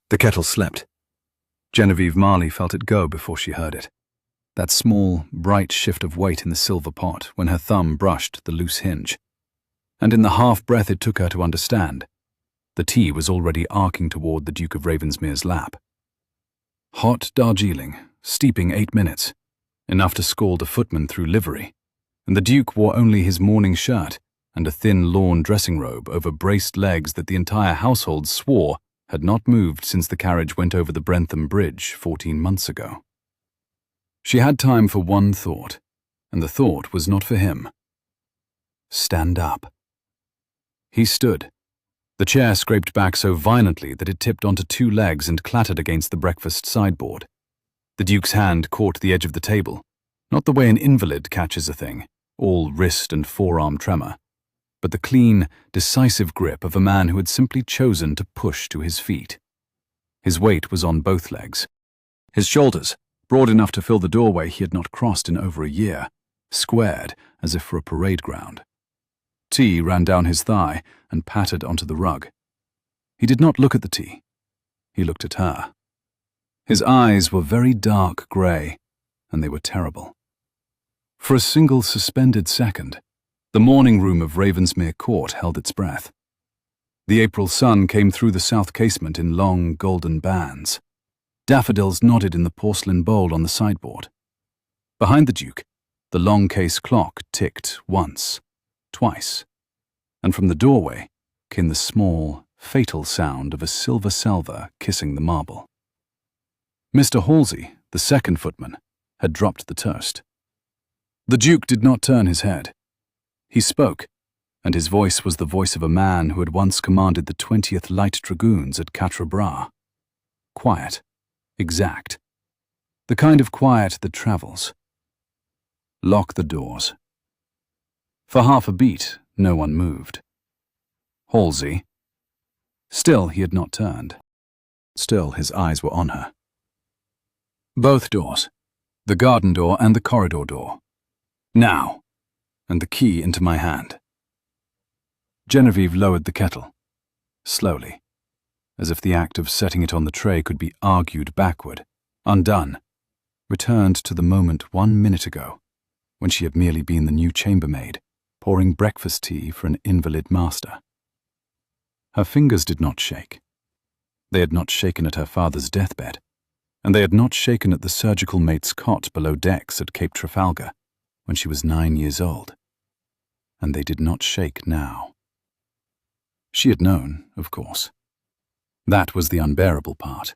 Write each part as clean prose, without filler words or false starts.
The kettle slept. Genevieve Marley felt it go before she heard it. That small, bright shift of weight in the silver pot when her thumb brushed the loose hinge. And in the half-breath it took her to understand, the tea was already arcing toward the Duke of Ravensmere's lap. Hot Darjeeling, steeping 8 minutes, enough to scald a footman through livery, and the Duke wore only his morning shirt and a thin lawn dressing robe over braced legs that the entire household swore had not moved since the carriage went over the Brentham bridge 14 months ago. She had time for one thought, and the thought was not for him. Stand up. He stood. The chair scraped back so violently that it tipped onto 2 legs and clattered against the breakfast sideboard. The Duke's hand caught the edge of the table, not the way an invalid catches a thing, all wrist and forearm tremor, but the clean, decisive grip of a man who had simply chosen to push to his feet. His weight was on both legs. His shoulders, broad enough to fill the doorway he had not crossed in over a year, squared as if for a parade ground. Tea ran down his thigh and pattered onto the rug. He did not look at the tea. He looked at her. His eyes were very dark grey, and they were terrible. For a single suspended second, the morning room of Ravensmere Court held its breath. The April sun came through the south casement in long, golden bands. Daffodils nodded in the porcelain bowl on the sideboard. Behind the Duke, the long case clock ticked once, twice, and from the doorway came the small, fatal sound of a silver salver kissing the marble. Mr. Halsey, the second footman, had dropped the toast. The Duke did not turn his head. He spoke, and his voice was the voice of a man who had once commanded the 20th Light Dragoons at Quatre Bras. Quiet, exact, the kind of quiet that travels. Lock the doors. For half a beat, no one moved. Halsey. Still he had not turned. Still his eyes were on her. Both doors, the garden door and the corridor door. Now, and the key into my hand. Genevieve lowered the kettle, slowly, as if the act of setting it on the tray could be argued backward, undone, returned to the moment 1 minute ago, when she had merely been the new chambermaid, pouring breakfast tea for an invalid master. Her fingers did not shake. They had not shaken at her father's deathbed, and they had not shaken at the surgical mate's cot below decks at Cape Trafalgar, when she was 9 years old, and they did not shake now. She had known, of course. That was the unbearable part.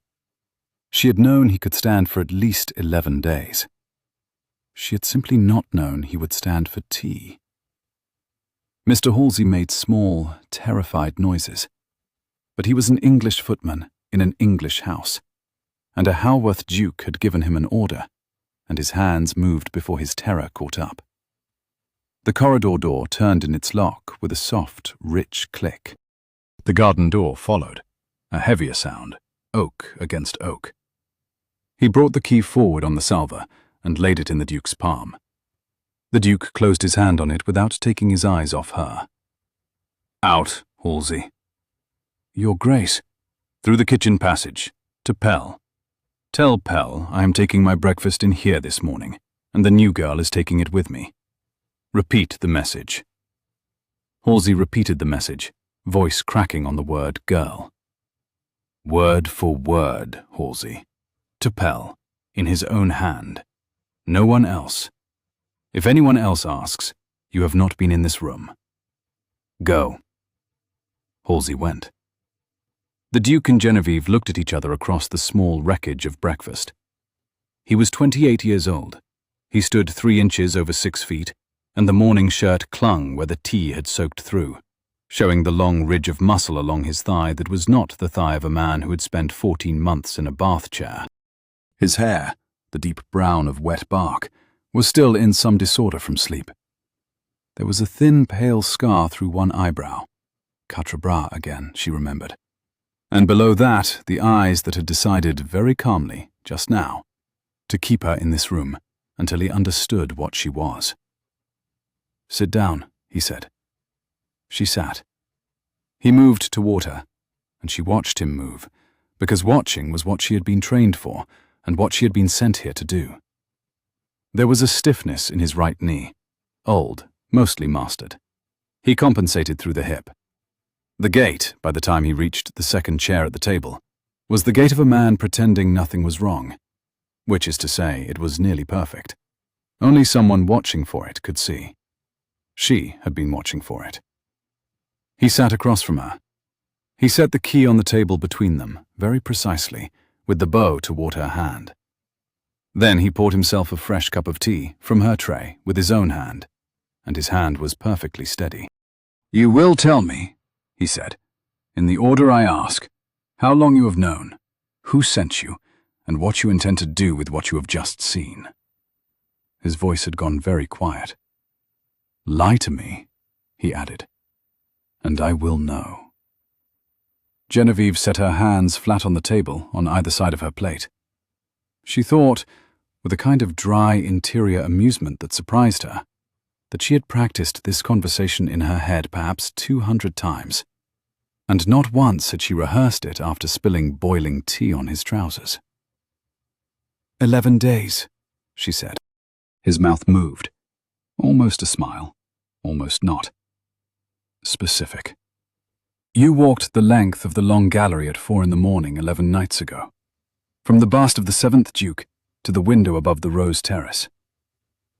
She had known he could stand for at least 11 days. She had simply not known he would stand for tea. Mr. Halsey made small, terrified noises, but he was an English footman in an English house, and a Haworth Duke had given him an order, and his hands moved before his terror caught up. The corridor door turned in its lock with a soft, rich click. The garden door followed, a heavier sound, oak against oak. He brought the key forward on the salver and laid it in the Duke's palm. The Duke closed his hand on it without taking his eyes off her. Out, Halsey. Your Grace. Through the kitchen passage, to Pell. Tell Pell I am taking my breakfast in here this morning, and the new girl is taking it with me. Repeat the message. Halsey repeated the message, voice cracking on the word girl. Word for word, Halsey. To Pell, in his own hand. No one else. If anyone else asks, you have not been in this room. Go. Halsey went. The Duke and Genevieve looked at each other across the small wreckage of breakfast. He was 28 years old. He stood 3 inches over 6 feet, and the morning shirt clung where the tea had soaked through, showing the long ridge of muscle along his thigh that was not the thigh of a man who had spent 14 months in a bath chair. His hair, the deep brown of wet bark, was still in some disorder from sleep. There was a thin, pale scar through one eyebrow. Quatre Bras again, she remembered. And below that, the eyes that had decided very calmly, just now, to keep her in this room until he understood what she was. Sit down, he said. She sat. He moved toward her, and she watched him move, because watching was what she had been trained for and what she had been sent here to do. There was a stiffness in his right knee, old, mostly mastered. He compensated through the hip. The gait, by the time he reached the second chair at the table, was the gait of a man pretending nothing was wrong, which is to say, it was nearly perfect. Only someone watching for it could see. She had been watching for it. He sat across from her. He set the key on the table between them, very precisely, with the bow toward her hand. Then he poured himself a fresh cup of tea from her tray with his own hand, and his hand was perfectly steady. "You will tell me," he said, "in the order I ask, how long you have known, who sent you, and what you intend to do with what you have just seen." His voice had gone very quiet. "Lie to me," he added, "and I will know." Genevieve set her hands flat on the table on either side of her plate. She thought, with a kind of dry interior amusement that surprised her, that she had practiced this conversation in her head perhaps 200 times, and not once had she rehearsed it after spilling boiling tea on his trousers. 11 days, she said. His mouth moved. Almost a smile, almost not. Specific. You walked the length of the long gallery at 4 a.m. 11 nights ago, from the bust of the 7th Duke to the window above the Rose Terrace.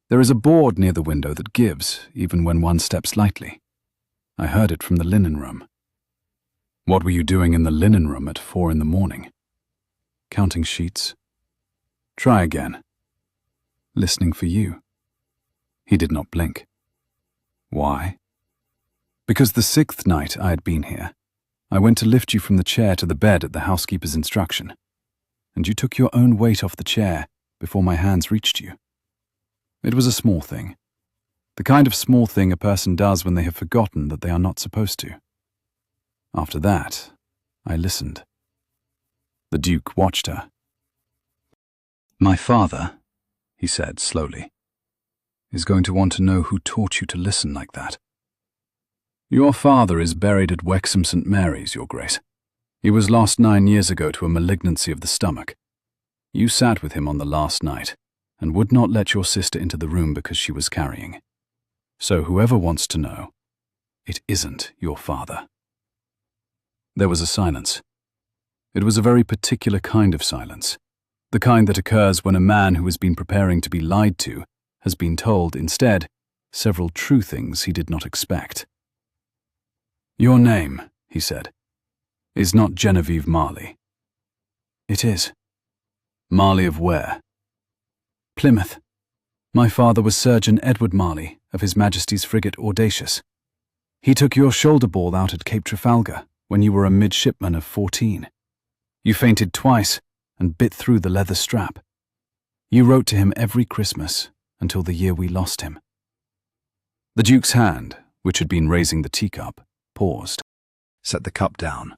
There is a board near the window that gives, even when one steps lightly. I heard it from the linen room. What were you doing in the linen room at 4 a.m? Counting sheets? Try again. Listening for you. He did not blink. Why? Because the 6th night I had been here, I went to lift you from the chair to the bed at the housekeeper's instruction, and you took your own weight off the chair before my hands reached you. It was a small thing, the kind of small thing a person does when they have forgotten that they are not supposed to. After that, I listened. The Duke watched her. My father, he said slowly, is going to want to know who taught you to listen like that. Your father is buried at Wexham St. Mary's, Your Grace. He was lost 9 years ago to a malignancy of the stomach. You sat with him on the last night, and would not let your sister into the room because she was carrying. So whoever wants to know, it isn't your father. There was a silence. It was a very particular kind of silence, the kind that occurs when a man who has been preparing to be lied to has been told, instead, several true things he did not expect. Your name, he said, is not Genevieve Marley. It is. Marley of where? Plymouth. My father was Surgeon Edward Marley of His Majesty's frigate Audacious. He took your shoulder ball out at Cape Trafalgar when you were a midshipman of 14. You fainted twice and bit through the leather strap. You wrote to him every Christmas until the year we lost him. The Duke's hand, which had been raising the teacup, paused, set the cup down,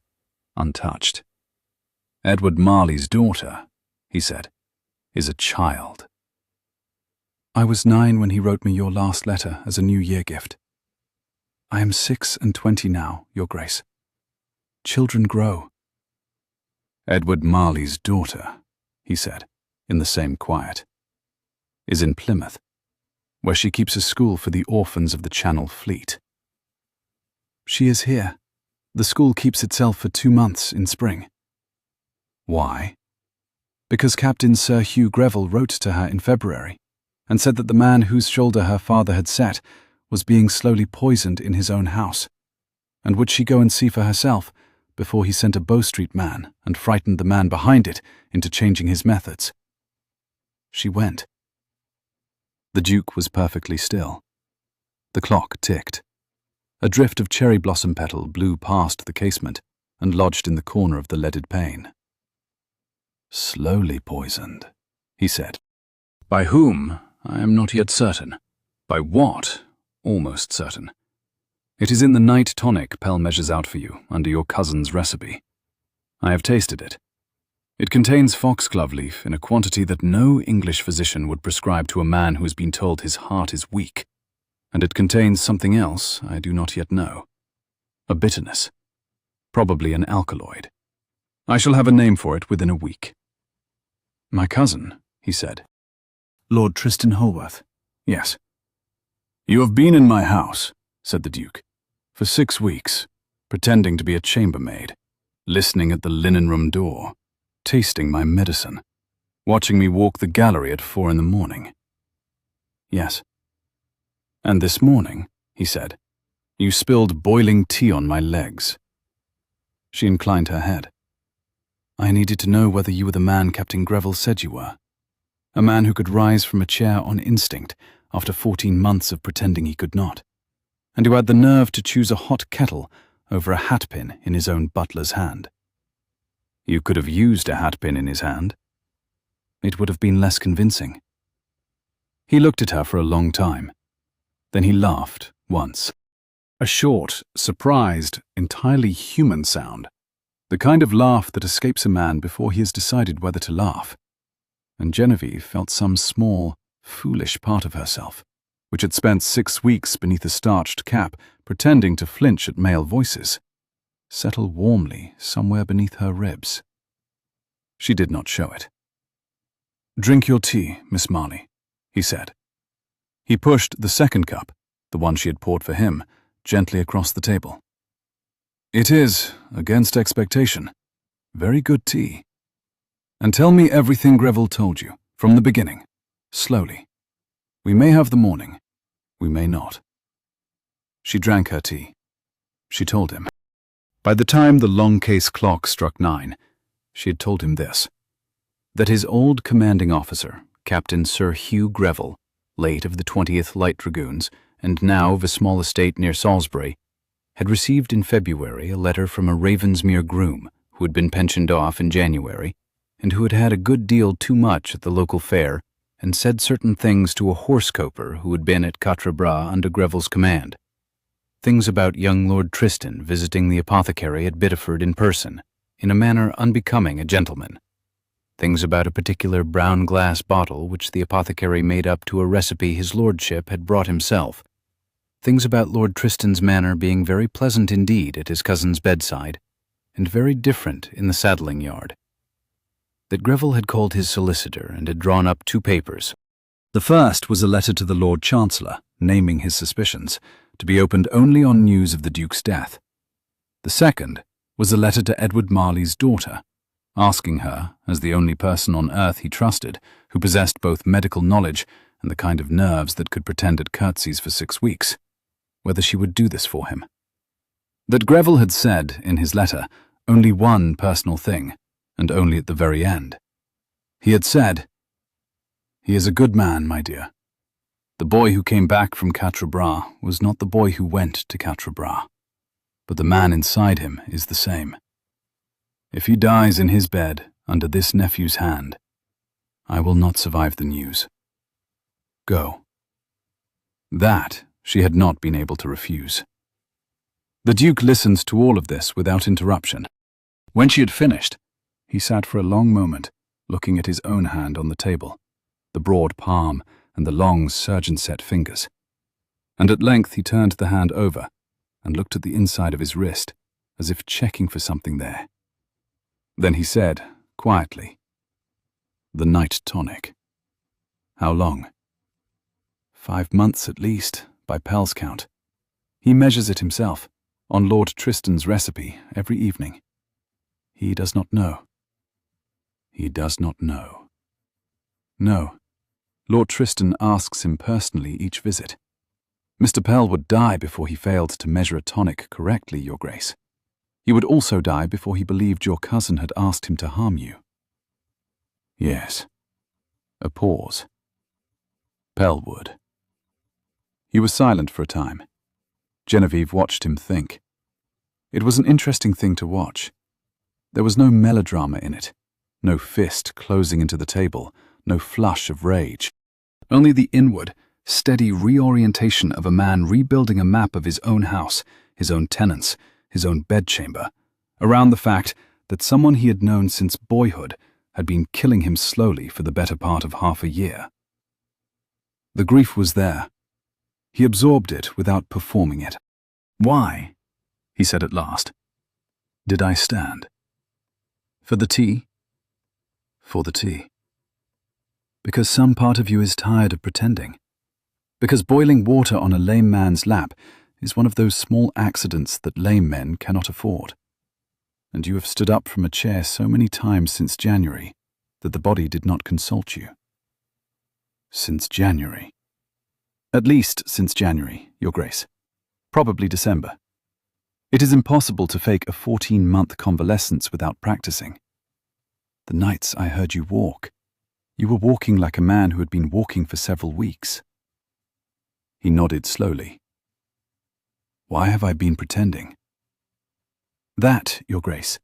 untouched. Edward Marley's daughter, he said, is a child. I was 9 when he wrote me your last letter as a New Year gift. I am 26 now, Your Grace. Children grow. Edward Marley's daughter, he said, in the same quiet, is in Plymouth, where she keeps a school for the orphans of the Channel Fleet. She is here. The school keeps itself for 2 months in spring. Why? Because Captain Sir Hugh Greville wrote to her in February and said that the man whose shoulder her father had set was being slowly poisoned in his own house, and would she go and see for herself before he sent a Bow Street man and frightened the man behind it into changing his methods. She went. The Duke was perfectly still. The clock ticked. A drift of cherry blossom petal blew past the casement and lodged in the corner of the leaded pane. Slowly poisoned, he said. By whom, I am not yet certain. By what, almost certain. It is in the night tonic Pell measures out for you under your cousin's recipe. I have tasted it. It contains foxglove leaf in a quantity that no English physician would prescribe to a man who has been told his heart is weak. And it contains something else I do not yet know. A bitterness. Probably an alkaloid. I shall have a name for it within a week." "My cousin," he said. "Lord Tristan Holworth." "Yes." "You have been in my house," said the Duke, "for 6 weeks, pretending to be a chambermaid, listening at the linen room door, tasting my medicine, watching me walk the gallery at 4 in the morning." "Yes." "And this morning," he said, "you spilled boiling tea on my legs." She inclined her head. "I needed to know whether you were the man Captain Greville said you were. A man who could rise from a chair on instinct after 14 months of pretending he could not, and who had the nerve to choose a hot kettle over a hatpin in his own butler's hand." "You could have used a hatpin in his hand." "It would have been less convincing." He looked at her for a long time. Then he laughed once. A short, surprised, entirely human sound. The kind of laugh that escapes a man before he has decided whether to laugh. And Genevieve felt some small, foolish part of herself, which had spent 6 weeks beneath a starched cap pretending to flinch at male voices, settle warmly somewhere beneath her ribs. She did not show it. "Drink your tea, Miss Marley," he said. He pushed the second cup, the one she had poured for him, gently across the table. "It is, against expectation, very good tea. And tell me everything Greville told you, from the beginning, slowly. We may have the morning, we may not." She drank her tea. She told him. By the time the long case clock struck 9, she had told him this: that his old commanding officer, Captain Sir Hugh Greville, late of the 20th Light Dragoons, and now of a small estate near Salisbury, had received in February a letter from a Ravensmere groom who had been pensioned off in January, and who had had a good deal too much at the local fair, and said certain things to a horse-coper who had been at Quatre Bras under Greville's command. Things about young Lord Tristan visiting the apothecary at Biddeford in person, in a manner unbecoming a gentleman. Things about a particular brown glass bottle which the apothecary made up to a recipe his lordship had brought himself. Things about Lord Tristan's manner being very pleasant indeed at his cousin's bedside, and very different in the saddling yard. That Greville had called his solicitor and had drawn up 2 papers. The first was a letter to the Lord Chancellor, naming his suspicions, to be opened only on news of the Duke's death. The second was a letter to Edward Marley's daughter, asking her, as the only person on earth he trusted, who possessed both medical knowledge and the kind of nerves that could pretend at curtsies for 6 weeks, whether she would do this for him. That Greville had said, in his letter, only one personal thing, and only at the very end. He had said, "He is a good man, my dear. The boy who came back from Quatre Bras was not the boy who went to Quatre Bras, but the man inside him is the same. If he dies in his bed under this nephew's hand, I will not survive the news. Go." That she had not been able to refuse. The Duke listened to all of this without interruption. When she had finished, he sat for a long moment, looking at his own hand on the table, the broad palm and the long surgeon-set fingers. And at length he turned the hand over and looked at the inside of his wrist, as if checking for something there. Then he said, quietly, "The night tonic. How long?" 5 months at least, by Pell's count. He measures it himself, on Lord Tristan's recipe, every evening. He does not know. He does not know. No. Lord Tristan asks him personally each visit. Mr. Pell would die before he failed to measure a tonic correctly, Your Grace. He would also die before he believed your cousin had asked him to harm you. Yes. A pause. Pell would. He was silent for a time. Genevieve watched him think. It was an interesting thing to watch. There was no melodrama in it, no fist closing into the table, no flush of rage. Only the inward, steady reorientation of a man rebuilding a map of his own house, his own tenants, his own bedchamber, around the fact that someone he had known since boyhood had been killing him slowly for the better part of half a year. The grief was there. He absorbed it without performing it. "Why?" he said at last. "Did I stand?" For the tea? For the tea. Because some part of you is tired of pretending. Because boiling water on a lame man's lap is one of those small accidents that lame men cannot afford. And you have stood up from a chair so many times since January that the body did not consult you. Since January. At least since January, Your Grace. Probably December. It is impossible to fake a 14-month convalescence without practicing. The nights I heard you walk, you were walking like a man who had been walking for several weeks. He nodded slowly. Why have I been pretending? That, Your Grace,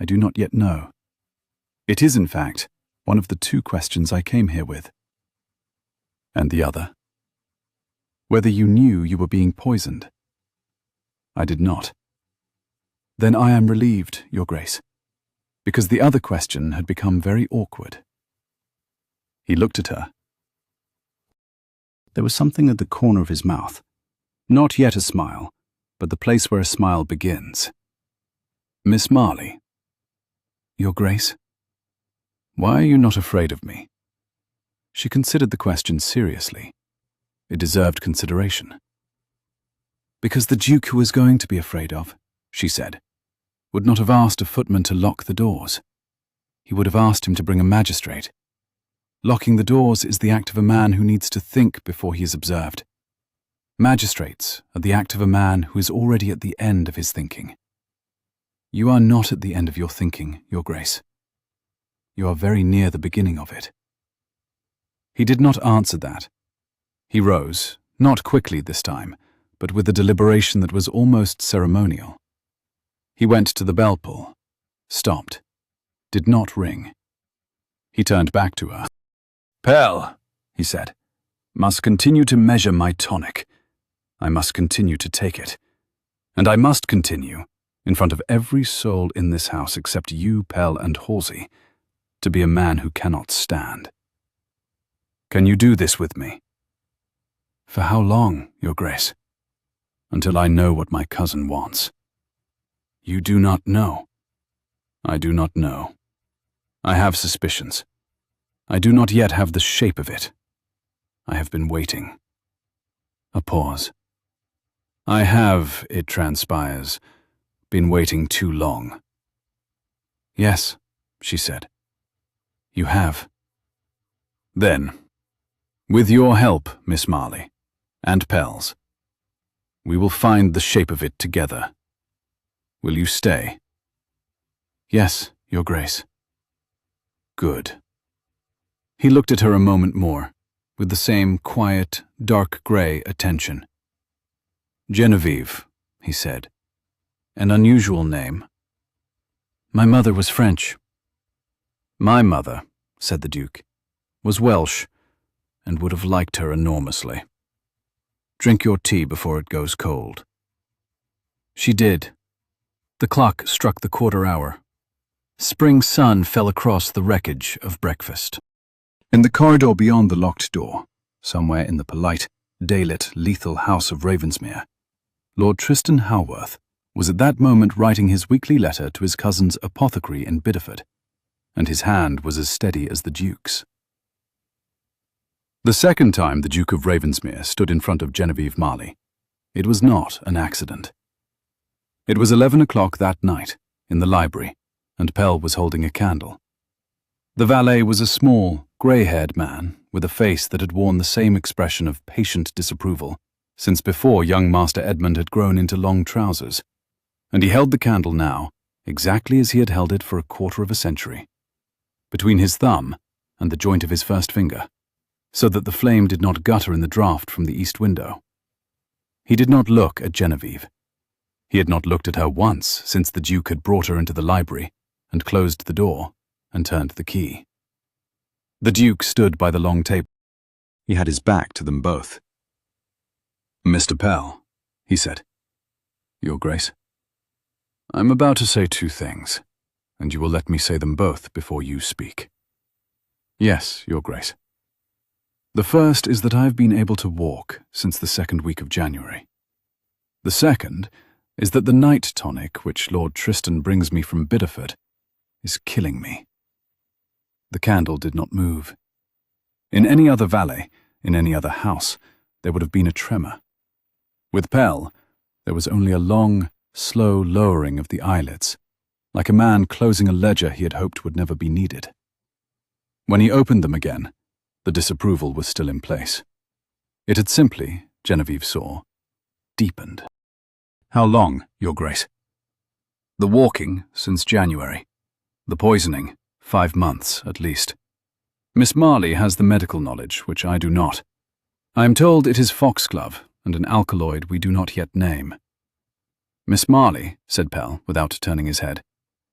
I do not yet know. It is, in fact, one of the 2 questions I came here with. And the other? Whether you knew you were being poisoned. I did not. Then I am relieved, Your Grace, because the other question had become very awkward. He looked at her. There was something at the corner of his mouth. Not yet a smile, but the place where a smile begins. Miss Marley. Your Grace? Why are you not afraid of me? She considered the question seriously. It deserved consideration. Because the Duke who was going to be afraid of, she said, would not have asked a footman to lock the doors. He would have asked him to bring a magistrate. Locking the doors is the act of a man who needs to think before he is observed. Magistrates are the act of a man who is already at the end of his thinking. You are not at the end of your thinking, Your Grace. You are very near the beginning of it. He did not answer that. He rose, not quickly this time, but with a deliberation that was almost ceremonial. He went to the bell pull, stopped, did not ring. He turned back to her. Pell, he said, must continue to measure my tonic. I must continue to take it. And I must continue, in front of every soul in this house except you, Pell, and Halsey, to be a man who cannot stand. Can you do this with me? For how long, Your Grace? Until I know what my cousin wants. You do not know. I do not know. I have suspicions. I do not yet have the shape of it. I have been waiting. A pause. I have, it transpires, been waiting too long. Yes, she said. You have. Then, with your help, Miss Marley, and Pell's, we will find the shape of it together. Will you stay? Yes, Your Grace. Good. He looked at her a moment more, with the same quiet, dark grey attention. Genevieve, he said. An unusual name. My mother was French. My mother, said the Duke, was Welsh, and would have liked her enormously. Drink your tea before it goes cold. She did. The clock struck the quarter hour. Spring sun fell across the wreckage of breakfast. In the corridor beyond the locked door, somewhere in the polite, daylit, lethal house of Ravensmere, Lord Tristan Haworth was at that moment writing his weekly letter to his cousin's apothecary in Bideford, and his hand was as steady as the Duke's. The second time the Duke of Ravensmere stood in front of Genevieve Marley, it was not an accident. It was 11 o'clock that night, in the library, and Pell was holding a candle. The valet was a small, grey-haired man with a face that had worn the same expression of patient disapproval since before young Master Edmund had grown into long trousers, and he held the candle now exactly as he had held it for a quarter of a century, between his thumb and the joint of his first finger, so that the flame did not gutter in the draught from the east window. He did not look at Genevieve. He had not looked at her once since the Duke had brought her into the library and closed the door and turned the key. The Duke stood by the long table. He had his back to them both. Mr. Pell, he said. Your Grace. I'm about to say two things, and you will let me say them both before you speak. Yes, Your Grace. The first is that I have been able to walk since the second week of January. The second is that the night tonic which Lord Tristan brings me from Bideford is killing me." The candle did not move. In any other valet, in any other house, there would have been a tremor. With Pell, there was only a long, slow lowering of the eyelids, like a man closing a ledger he had hoped would never be needed. When he opened them again, the disapproval was still in place. It had simply, Genevieve saw, deepened. "How long, Your Grace?" "The walking, since January. The poisoning, 5 months at least. Miss Marley has the medical knowledge, which I do not. I am told it is foxglove, and an alkaloid we do not yet name." "Miss Marley," said Pell, without turning his head,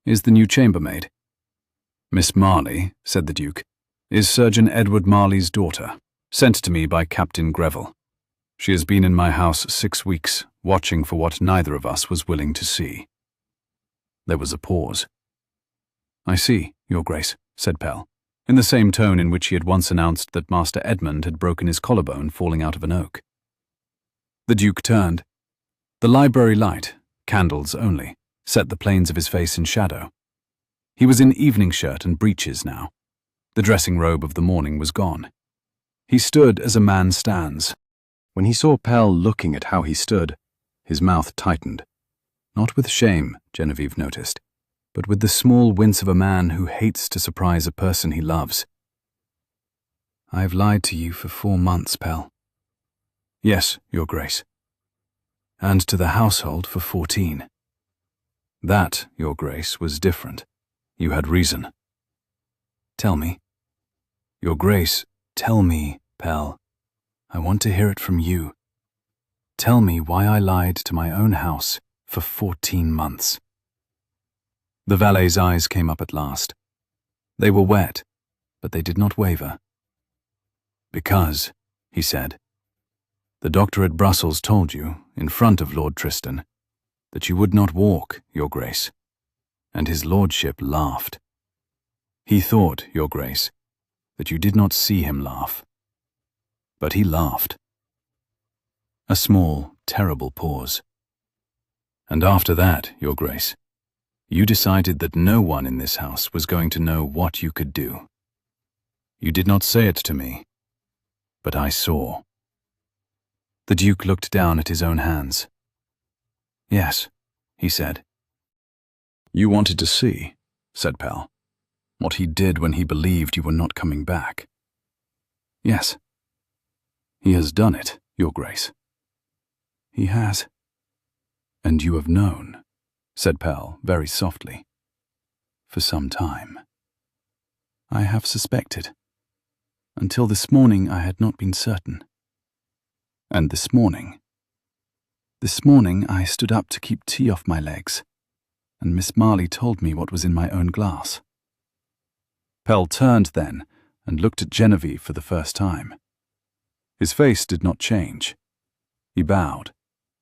"is the new chambermaid." "Miss Marley," said the Duke, "is Surgeon Edward Marley's daughter, sent to me by Captain Greville. She has been in my house 6 weeks, watching for what neither of us was willing to see." There was a pause. "I see, Your Grace," said Pell, in the same tone in which he had once announced that Master Edmund had broken his collarbone falling out of an oak. The Duke turned. The library light, candles only, set the planes of his face in shadow. He was in evening shirt and breeches now. The dressing robe of the morning was gone. He stood as a man stands. When he saw Pell looking at how he stood, his mouth tightened. Not with shame, Genevieve noticed, but with the small wince of a man who hates to surprise a person he loves. "I have lied to you for 4 months, Pell." "Yes, Your Grace." "And to the household for 14. That, Your Grace, was different. You had reason." "Tell me." "Your Grace, tell me, Pell. I want to hear it from you. Tell me why I lied to my own house for 14 months. The valet's eyes came up at last. They were wet, but they did not waver. "Because," he said, "the doctor at Brussels told you, in front of Lord Tristan, that you would not walk, Your Grace, and his lordship laughed. He thought, Your Grace, that you did not see him laugh. But he laughed." A small, terrible pause. "And after that, Your Grace, you decided that no one in this house was going to know what you could do. You did not say it to me, but I saw." The Duke looked down at his own hands. "Yes," he said. "You wanted to see," said Pell, "what he did when he believed you were not coming back." "Yes." "He has done it, Your Grace." "He has." "And you have known," said Pell very softly, "for some time." "I have suspected. Until this morning I had not been certain." "And this morning?" "This morning I stood up to keep tea off my legs, and Miss Marley told me what was in my own glass." Pell turned then and looked at Genevieve for the first time. His face did not change. He bowed,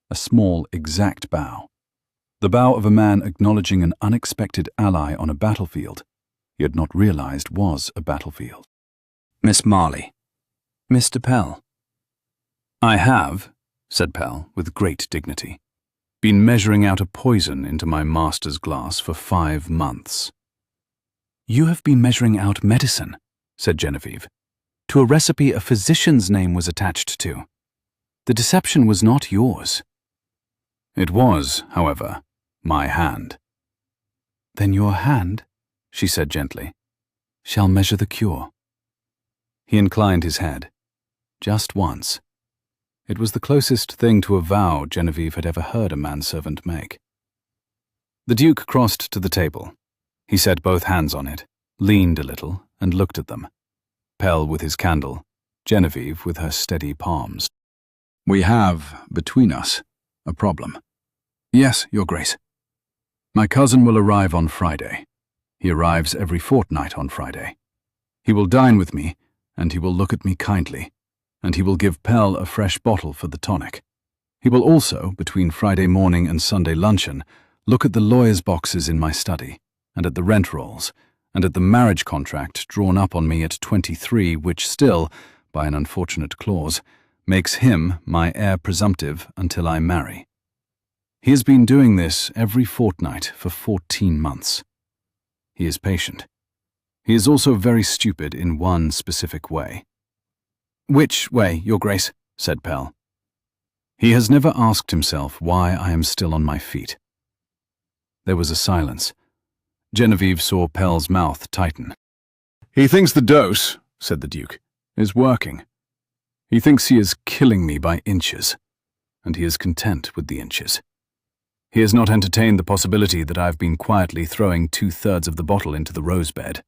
a small, exact bow. The bow of a man acknowledging an unexpected ally on a battlefield he had not realized was a battlefield. "Miss Marley." "Mr. Pell." "I have," said Pell with great dignity, "been measuring out a poison into my master's glass for 5 months." "You have been measuring out medicine," said Genevieve, "to a recipe a physician's name was attached to. The deception was not yours." "It was, however, my hand." "Then your hand," she said gently, "shall measure the cure." He inclined his head. Just once. It was the closest thing to a vow Genevieve had ever heard a manservant make. The Duke crossed to the table. He set both hands on it, leaned a little, and looked at them. Pell with his candle, Genevieve with her steady palms. "We have, between us, a problem." "Yes, Your Grace." "My cousin will arrive on Friday. He arrives every fortnight on Friday. He will dine with me, and he will look at me kindly, and he will give Pell a fresh bottle for the tonic. He will also, between Friday morning and Sunday luncheon, look at the lawyer's boxes in my study, and at the rent rolls, and at the marriage contract drawn up on me at 23, which still, by an unfortunate clause, makes him my heir presumptive until I marry. He has been doing this every fortnight for 14 months. he is patient. He is also very stupid in one specific way. "Which way, Your Grace?" said Pell. "He has never asked himself why I am still on my feet." There was a silence. Genevieve saw Pell's mouth tighten. "He thinks the dose," said the Duke, "is working. He thinks he is killing me by inches, and he is content with the inches. He has not entertained the possibility that I have been quietly throwing 2/3 of the bottle into the rose bed.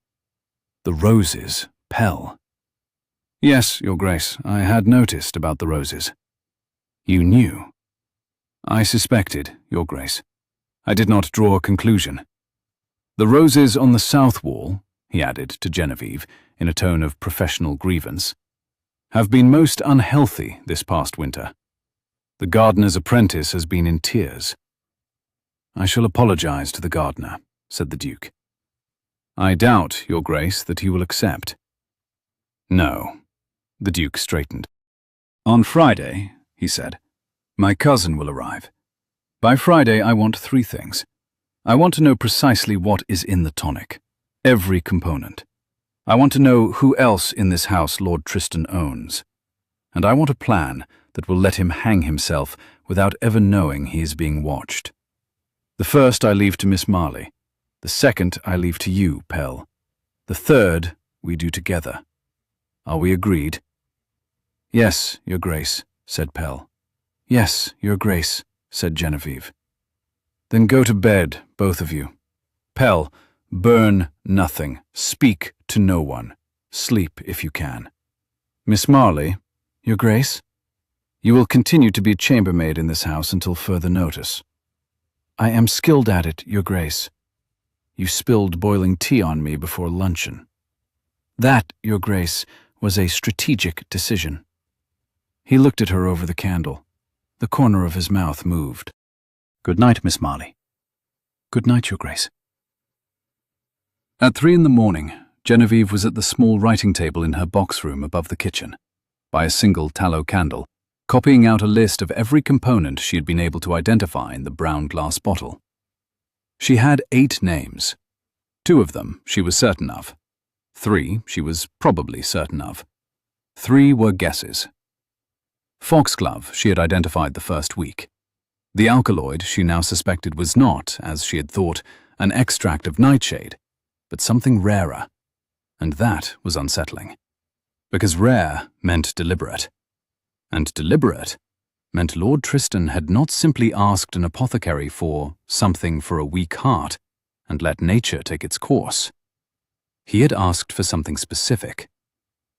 The roses, Pell." "Yes, Your Grace, I had noticed about the roses." "You knew?" "I suspected, Your Grace. I did not draw a conclusion. The roses on the south wall," he added to Genevieve in a tone of professional grievance, "have been most unhealthy this past winter. The gardener's apprentice has been in tears." "I shall apologize to the gardener," said the Duke. "I doubt, Your Grace, that he will accept." "No." The Duke straightened. "On Friday," he said, "my cousin will arrive. By Friday I want 3 things. I want to know precisely what is in the tonic. Every component. I want to know who else in this house Lord Tristan owns. And I want a plan that will let him hang himself without ever knowing he is being watched. The first I leave to Miss Marley. The second I leave to you, Pell. The third we do together. Are we agreed?" "Yes, Your Grace," said Pell. "Yes, Your Grace," said Genevieve. "Then go to bed, both of you. Pell, burn nothing. Speak to no one. Sleep if you can. Miss Marley." "Your Grace?" "You will continue to be chambermaid in this house until further notice." "I am skilled at it, Your Grace." "You spilled boiling tea on me before luncheon." "That, Your Grace, was a strategic decision." He looked at her over the candle. The corner of his mouth moved. "Good night, Miss Marley." "Good night, Your Grace." At 3 in the morning, Genevieve was at the small writing table in her box room above the kitchen, by a single tallow candle, copying out a list of every component she had been able to identify in the brown glass bottle. She had 8 names. 2 of them she was certain of. 3 she was probably certain of. 3 were guesses. Foxglove she had identified the first week. The alkaloid she now suspected was not, as she had thought, an extract of nightshade, but something rarer. And that was unsettling. Because rare meant deliberate. And deliberate meant Lord Tristan had not simply asked an apothecary for something for a weak heart and let nature take its course. He had asked for something specific,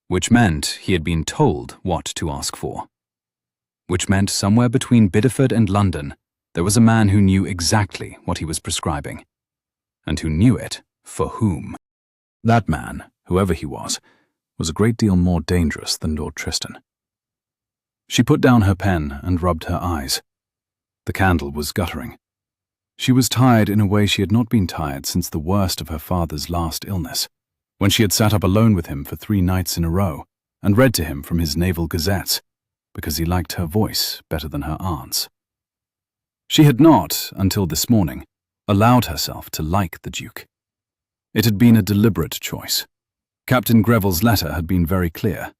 which meant he had been told what to ask for. Which meant somewhere between Bideford and London there was a man who knew exactly what he was prescribing, and who knew it for whom. That man, whoever he was a great deal more dangerous than Lord Tristan. She put down her pen and rubbed her eyes. The candle was guttering. She was tired in a way she had not been tired since the worst of her father's last illness, when she had sat up alone with him for 3 nights in a row and read to him from his naval gazettes, because he liked her voice better than her aunt's. She had not, until this morning, allowed herself to like the Duke. It had been a deliberate choice. Captain Greville's letter had been very clear.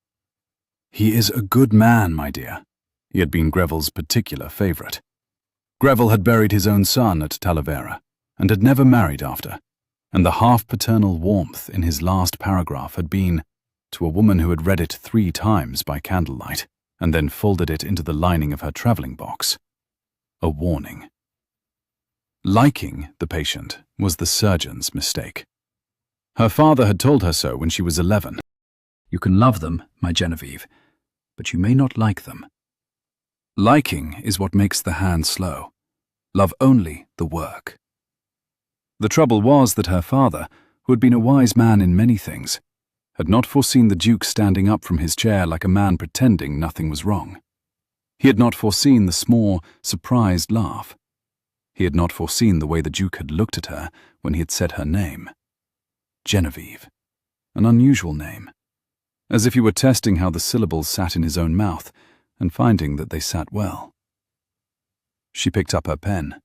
"He is a good man, my dear." He had been Greville's particular favourite. Greville had buried his own son at Talavera, and had never married after, and the half-paternal warmth in his last paragraph had been, to a woman who had read it 3 times by candlelight, and then folded it into the lining of her travelling box, a warning. Liking the patient was the surgeon's mistake. Her father had told her so when she was 11. "You can love them, my Genevieve, but you may not like them. Liking is what makes the hand slow. Love only the work." The trouble was that her father, who had been a wise man in many things, had not foreseen the Duke standing up from his chair like a man pretending nothing was wrong. He had not foreseen the small, surprised laugh. He had not foreseen the way the Duke had looked at her when he had said her name. Genevieve. An unusual name. As if he were testing how the syllables sat in his own mouth, and finding that they sat well. She picked up her pen.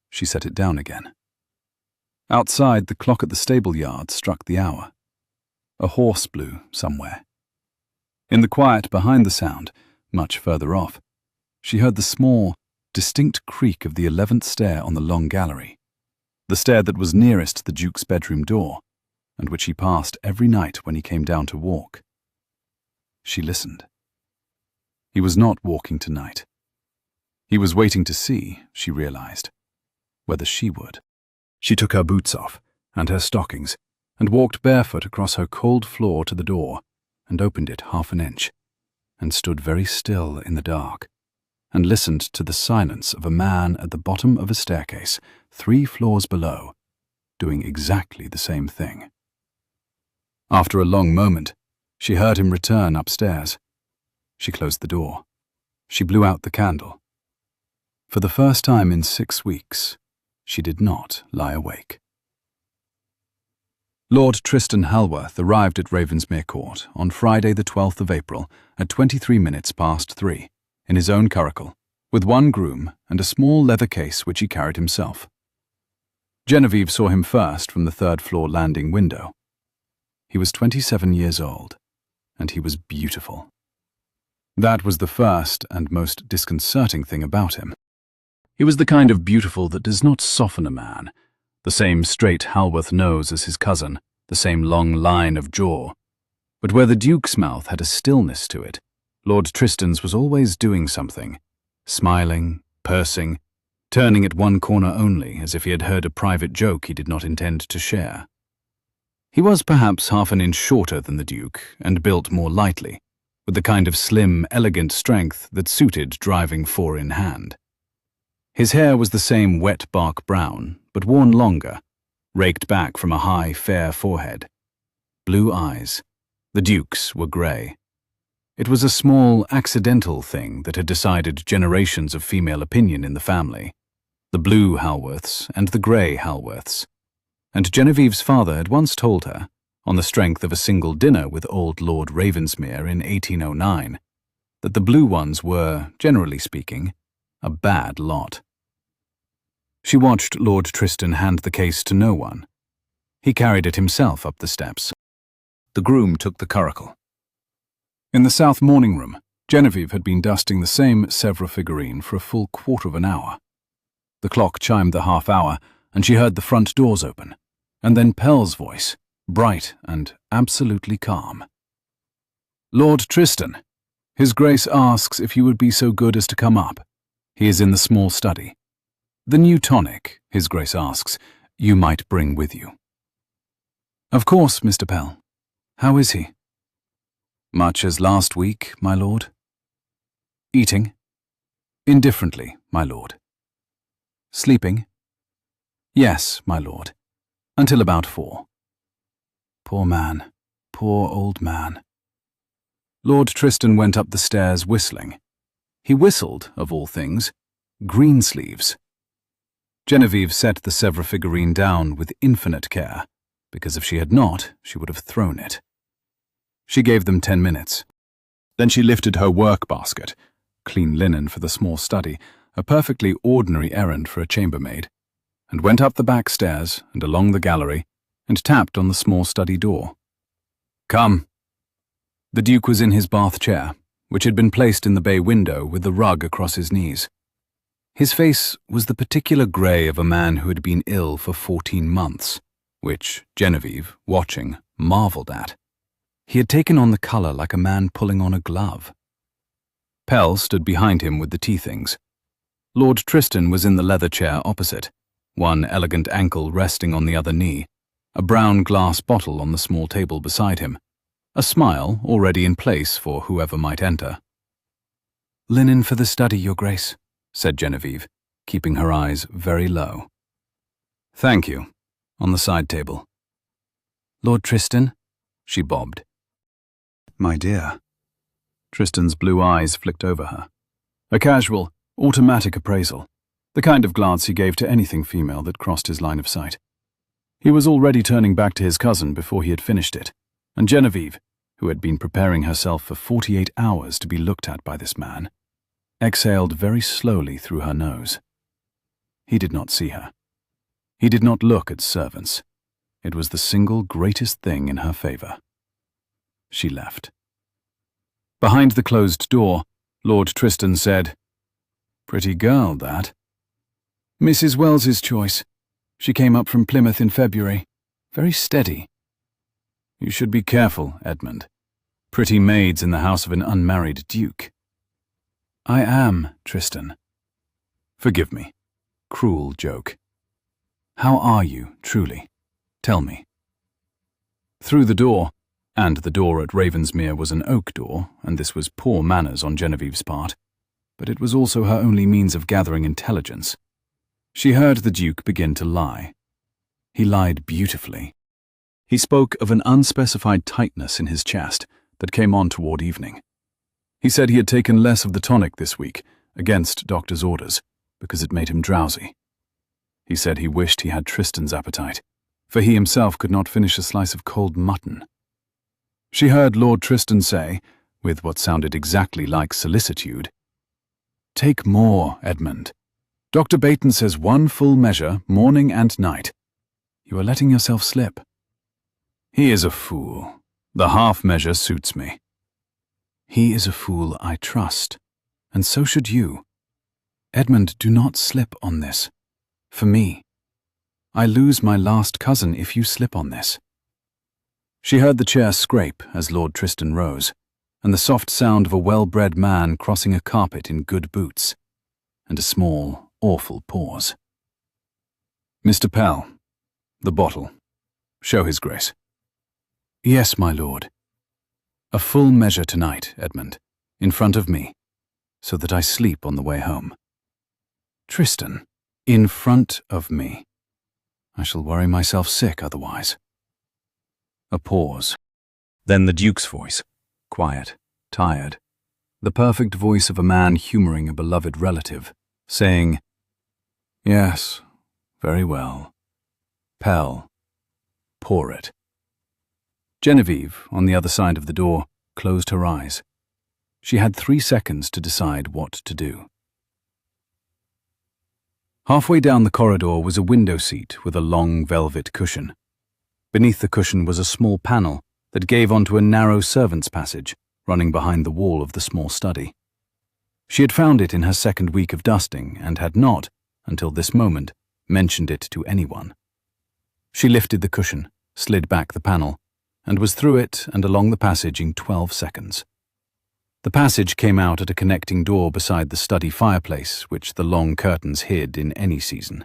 She set it down again. Outside, the clock at the stable yard struck the hour. A horse blew somewhere. In the quiet behind the sound, much further off, she heard the small, distinct creak of the 11th stair on the long gallery, the stair that was nearest the Duke's bedroom door, and which he passed every night when he came down to walk. She listened. He was not walking tonight. He was waiting to see, she realized, whether she would. She took her boots off, and her stockings, and walked barefoot across her cold floor to the door, and opened it half an inch, and stood very still in the dark, and listened to the silence of a man at the bottom of a staircase, 3 floors below, doing exactly the same thing. After a long moment, she heard him return upstairs. She closed the door. She blew out the candle. For the first time in 6 weeks, she did not lie awake. Lord Tristan Halworth arrived at Ravensmere Court on Friday the 12th of April at 23 minutes past 3, in his own curricle, with 1 groom and a small leather case which he carried himself. Genevieve saw him first from the 3rd-floor landing window. He was 27 years old, and he was beautiful. That was the first and most disconcerting thing about him. He was the kind of beautiful that does not soften a man, the same straight Halworth nose as his cousin, the same long line of jaw. But where the Duke's mouth had a stillness to it, Lord Tristan's was always doing something, smiling, pursing, turning at one corner only as if he had heard a private joke he did not intend to share. He was perhaps half an inch shorter than the Duke and built more lightly, with the kind of slim, elegant strength that suited driving 4 in hand. His hair was the same wet bark brown, but worn longer, raked back from a high, fair forehead. Blue eyes. The Duke's were grey. It was a small, accidental thing that had decided generations of female opinion in the family. The blue Halworths and the grey Halworths. And Genevieve's father had once told her, on the strength of a single dinner with old Lord Ravensmere in 1809, that the blue ones were, generally speaking, a bad lot. She watched Lord Tristan hand the case to no one. He carried it himself up the steps. The groom took the curricle. In the south morning room, Genevieve had been dusting the same Sèvres figurine for a full quarter of an hour. The clock chimed the half hour, and she heard the front doors open, and then Pell's voice, bright and absolutely calm. "Lord Tristan, His Grace asks if you would be so good as to come up. He is in the small study. The new tonic, His Grace asks, you might bring with you." "Of course, Mr. Pell. How is he?" "Much as last week, my lord." "Eating?" "Indifferently, my lord." "Sleeping?" "Yes, my lord, until about 4. Poor man, poor old man." Lord Tristan went up the stairs whistling. He whistled, of all things, Greensleeves. Genevieve set the Sèvres figurine down with infinite care, because if she had not, she would have thrown it. She gave them 10 minutes. Then she lifted her work basket, clean linen for the small study, a perfectly ordinary errand for a chambermaid, and went up the back stairs and along the gallery, and tapped on the small study door. "Come." The Duke was in his bath chair, which had been placed in the bay window with the rug across his knees. His face was the particular grey of a man who had been ill for 14 months, which Genevieve, watching, marvelled at. He had taken on the colour like a man pulling on a glove. Pell stood behind him with the tea things. Lord Tristan was in the leather chair opposite, one elegant ankle resting on the other knee, a brown glass bottle on the small table beside him, a smile already in place for whoever might enter. "Linen for the study, Your Grace," said Genevieve, keeping her eyes very low. "Thank you," on the side table. "Lord Tristan?" she bobbed. "My dear." Tristan's blue eyes flicked over her. A casual, automatic appraisal, the kind of glance he gave to anything female that crossed his line of sight. He was already turning back to his cousin before he had finished it, and Genevieve, who had been preparing herself for 48 hours to be looked at by this man, exhaled very slowly through her nose. He did not see her. He did not look at servants. It was the single greatest thing in her favor. She left. Behind the closed door, Lord Tristan said, "Pretty girl, that." "Mrs. Wells's choice. She came up from Plymouth in February. Very steady." "You should be careful, Edmund. Pretty maids in the house of an unmarried duke." "I am, Tristan." "Forgive me. Cruel joke. How are you, truly? Tell me." Through the door, and the door at Ravensmere was an oak door, and this was poor manners on Genevieve's part, but it was also her only means of gathering intelligence. She heard the Duke begin to lie. He lied beautifully. He spoke of an unspecified tightness in his chest that came on toward evening. He said he had taken less of the tonic this week, against doctor's orders, because it made him drowsy. He said he wished he had Tristan's appetite, for he himself could not finish a slice of cold mutton. She heard Lord Tristan say, with what sounded exactly like solicitude, "Take more, Edmund. Dr. Bayton says 1 full measure, morning and night. You are letting yourself slip." "He is a fool. The half measure suits me." "He is a fool I trust, and so should you. Edmund, do not slip on this. For me. I lose my last cousin if you slip on this." She heard the chair scrape as Lord Tristan rose, and the soft sound of a well-bred man crossing a carpet in good boots, and a small, awful pause. "Mr. Pell, the bottle. Show his grace." "Yes, my lord. A full measure tonight, Edmund, in front of me, so that I sleep on the way home." "Tristan, in front of me. I shall worry myself sick otherwise." A pause. Then the Duke's voice, quiet, tired, the perfect voice of a man humoring a beloved relative, saying, "Yes, very well. Pell, pour it." Genevieve, on the other side of the door, closed her eyes. She had 3 seconds to decide what to do. Halfway down the corridor was a window seat with a long velvet cushion. Beneath the cushion was a small panel that gave onto a narrow servants' passage running behind the wall of the small study. She had found it in her second week of dusting and had not, until this moment, mentioned it to anyone. She lifted the cushion, slid back the panel, and was through it and along the passage in 12 seconds. The passage came out at a connecting door beside the study fireplace, which the long curtains hid in any season.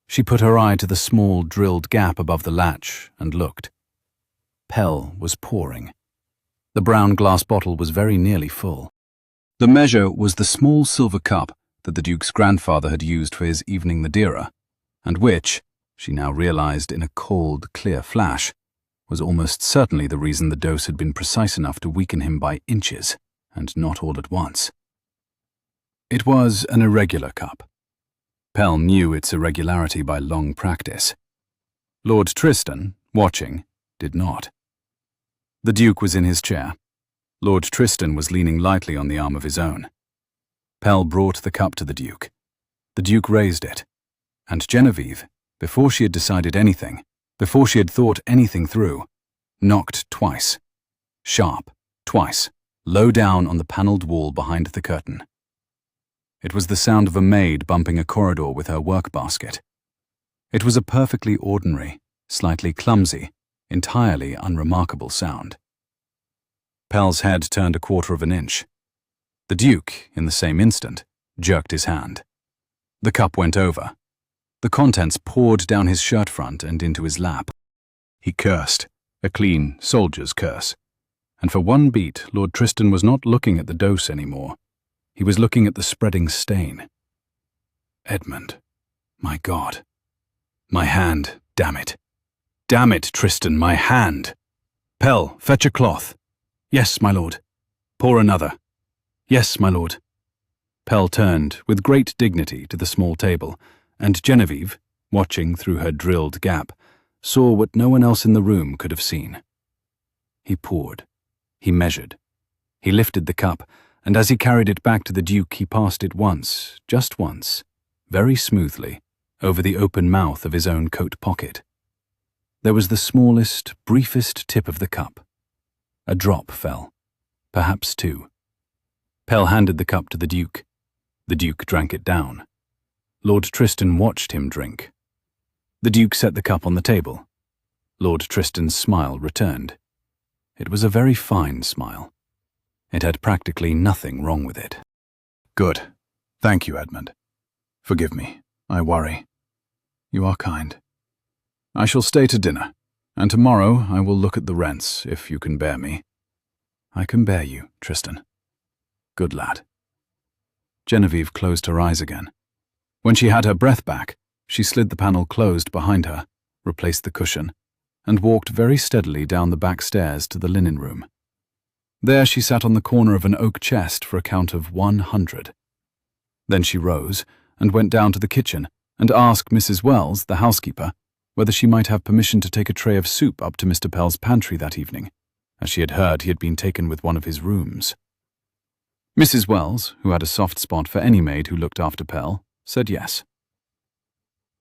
She put her eye to the small drilled gap above the latch and looked. Pell was pouring. The brown glass bottle was very nearly full. The measure was the small silver cup that the Duke's grandfather had used for his evening Madeira, and which, she now realized in a cold, clear flash, was almost certainly the reason the dose had been precise enough to weaken him by inches, and not all at once. It was an irregular cup. Pell knew its irregularity by long practice. Lord Tristan, watching, did not. The Duke was in his chair. Lord Tristan was leaning lightly on the arm of his own. Pell brought the cup to the Duke. The Duke raised it, and Genevieve, before she had decided anything, before she had thought anything through, knocked twice. Sharp, twice, low down on the panelled wall behind the curtain. It was the sound of a maid bumping a corridor with her work basket. It was a perfectly ordinary, slightly clumsy, entirely unremarkable sound. Pell's head turned a quarter of an inch. The Duke, in the same instant, jerked his hand. The cup went over. The contents poured down his shirt front and into his lap. He cursed, a clean soldier's curse. And for one beat, Lord Tristan was not looking at the dose anymore. He was looking at the spreading stain. Edmund, my God. My hand, damn it. Damn it, Tristan, my hand. Pell, fetch a cloth. Yes, my lord. Pour another. Yes, my lord. Pell turned, with great dignity, to the small table, and Genevieve, watching through her drilled gap, saw what no one else in the room could have seen. He poured. He measured. He lifted the cup, and as he carried it back to the Duke, he passed it once, just once, very smoothly, over the open mouth of his own coat pocket. There was the smallest, briefest tip of the cup. A drop fell, perhaps two. Pell handed the cup to the Duke. The Duke drank it down. Lord Tristan watched him drink. The Duke set the cup on the table. Lord Tristan's smile returned. It was a very fine smile. It had practically nothing wrong with it. Good. Thank you, Edmund. Forgive me. I worry. You are kind. I shall stay to dinner, and tomorrow I will look at the rents, if you can bear me. I can bear you, Tristan. Good lad. Genevieve closed her eyes again. When she had her breath back, she slid the panel closed behind her, replaced the cushion, and walked very steadily down the back stairs to the linen room. There she sat on the corner of an oak chest for a count of 100. Then she rose and went down to the kitchen and asked Mrs. Wells, the housekeeper, whether she might have permission to take a tray of soup up to Mr. Pell's pantry that evening, as she had heard he had been taken with one of his rooms. Mrs. Wells, who had a soft spot for any maid who looked after Pell, said yes.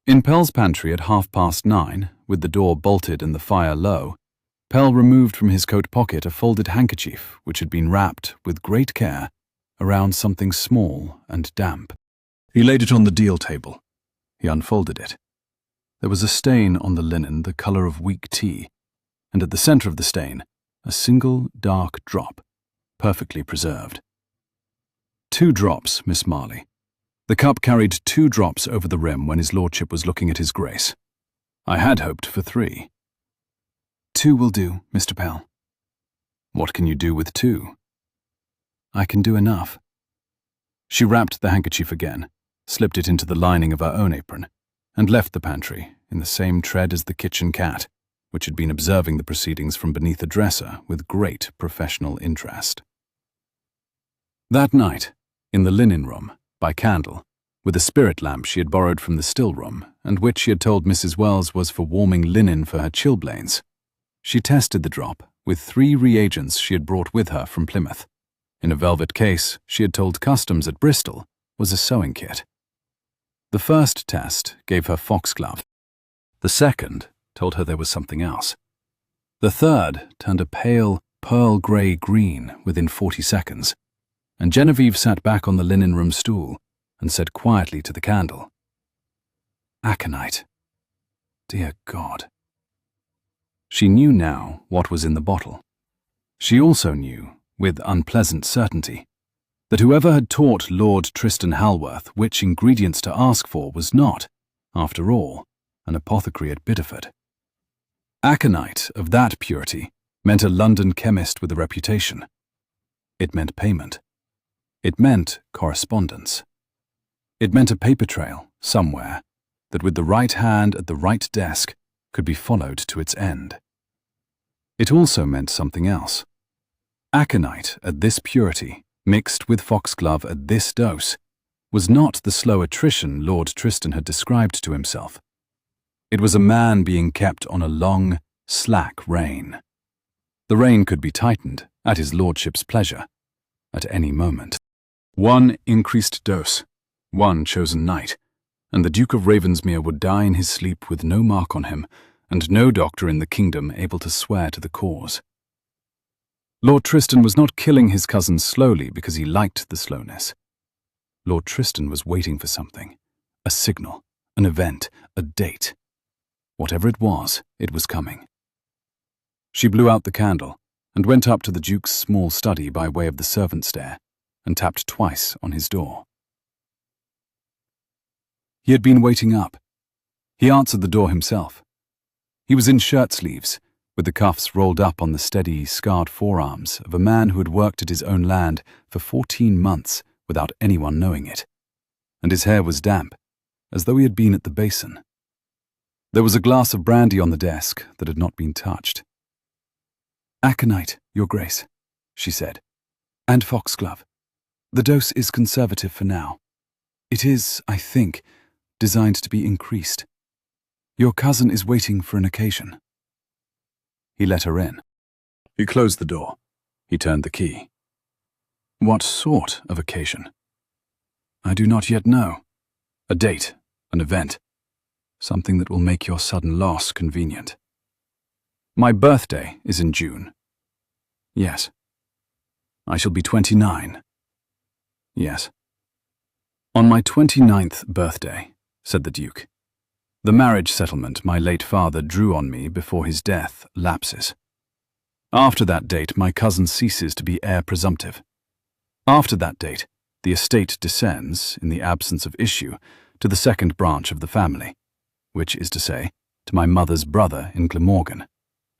In Pell's pantry at 9:30, with the door bolted and the fire low, Pell removed from his coat pocket a folded handkerchief which had been wrapped, with great care, around something small and damp. He laid it on the deal table. He unfolded it. There was a stain on the linen the colour of weak tea, and at the centre of the stain, a single dark drop, perfectly preserved. 2 drops, Miss Marley. The cup carried 2 drops over the rim when his lordship was looking at his grace. I had hoped for 3. 2 will do, Mr. Pell. What can you do with 2? I can do enough. She wrapped the handkerchief again, slipped it into the lining of her own apron, and left the pantry in the same tread as the kitchen cat, which had been observing the proceedings from beneath a dresser with great professional interest. That night, in the linen room, by candle, with a spirit lamp she had borrowed from the still room, and which she had told Mrs. Wells was for warming linen for her chilblains, she tested the drop with 3 reagents she had brought with her from Plymouth. In a velvet case she had told Customs at Bristol was a sewing kit. The first test gave her foxglove. The second told her there was something else. The third turned a pale, pearl-grey green within 40 seconds, and Genevieve sat back on the linen room stool and said quietly to the candle, "Aconite. Dear God." She knew now what was in the bottle. She also knew, with unpleasant certainty, that whoever had taught Lord Tristan Halworth which ingredients to ask for was not, after all, an apothecary at Bideford. Aconite of that purity meant a London chemist with a reputation. It meant payment. It meant correspondence. It meant a paper trail, somewhere, that with the right hand at the right desk could be followed to its end. It also meant something else. Aconite at this purity, mixed with foxglove at this dose, was not the slow attrition Lord Tristan had described to himself. It was a man being kept on a long, slack rein. The rein could be tightened, at his lordship's pleasure, at any moment. 1 increased dose, 1 chosen night, and the Duke of Ravensmere would die in his sleep with no mark on him, and no doctor in the kingdom able to swear to the cause. Lord Tristan was not killing his cousin slowly because he liked the slowness. Lord Tristan was waiting for something, a signal, an event, a date. Whatever it was coming. She blew out the candle and went up to the Duke's small study by way of the servant stair and tapped twice on his door. He had been waiting up. He answered the door himself. He was in shirt sleeves, with the cuffs rolled up on the steady, scarred forearms of a man who had worked at his own land for 14 months without anyone knowing it, and his hair was damp, as though he had been at the basin. There was a glass of brandy on the desk that had not been touched. "Aconite, Your Grace," she said, "and foxglove. The dose is conservative for now. It is, I think, designed to be increased. Your cousin is waiting for an occasion." He let her in. He closed the door. He turned the key. "What sort of occasion?" "I do not yet know. A date, an event, Something that will make your sudden loss convenient. My birthday is in June. Yes. I shall be 29. Yes. On my 29th birthday, said the Duke, the marriage settlement my late father drew on me before his death lapses. After that date, my cousin ceases to be heir presumptive. After that date, the estate descends, in the absence of issue, to the second branch of the family, which is to say, to my mother's brother in Glamorgan,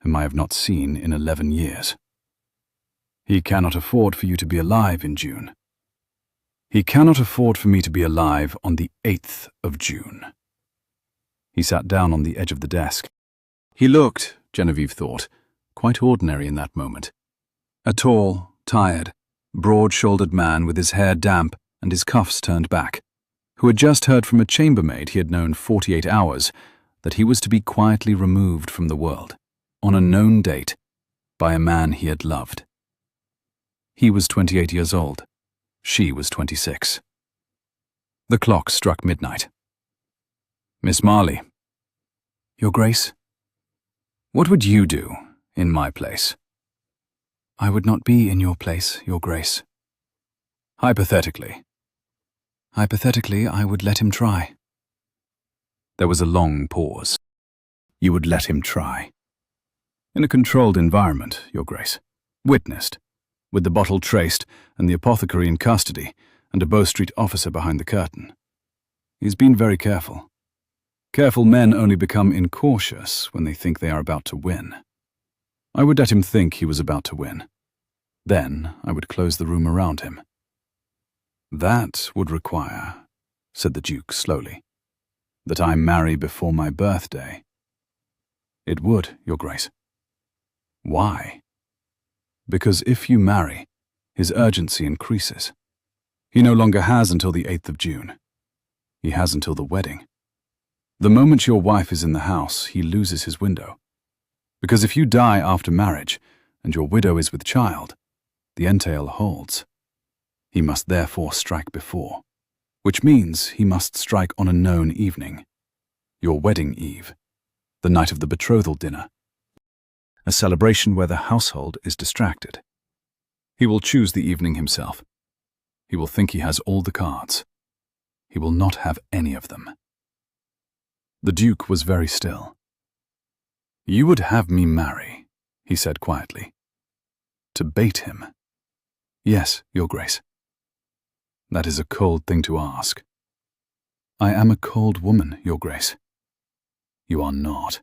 whom I have not seen in 11 years. He cannot afford for you to be alive in June. He cannot afford for me to be alive on the 8th of June. He sat down on the edge of the desk. He looked, Genevieve thought, quite ordinary in that moment. A tall, tired, broad-shouldered man with his hair damp and his cuffs turned back, who had just heard from a chambermaid he had known 48 hours that he was to be quietly removed from the world, on a known date, by a man he had loved. He was 28 years old. She was 26. The clock struck midnight. Miss Marley. Your Grace? What would you do in my place? I would not be in your place, Your Grace. Hypothetically. Hypothetically, I would let him try. There was a long pause. You would let him try. In a controlled environment, Your Grace. Witnessed. With the bottle traced and the apothecary in custody and a Bow Street officer behind the curtain. He's been very careful. Careful men only become incautious when they think they are about to win. I would let him think he was about to win. Then I would close the room around him. That would require, said the Duke slowly, that I marry before my birthday. It would, Your Grace. Why? Because if you marry, his urgency increases. He no longer has until the 8th of June. He has until the wedding. The moment your wife is in the house, he loses his window. Because if you die after marriage, and your widow is with child, the entail holds. He must therefore strike before, which means he must strike on a known evening. Your wedding eve, the night of the betrothal dinner, a celebration where the household is distracted. He will choose the evening himself. He will think he has all the cards. He will not have any of them. The Duke was very still. You would have me marry, he said quietly. To bait him. Yes, Your Grace. That is a cold thing to ask. I am a cold woman, Your Grace. You are not.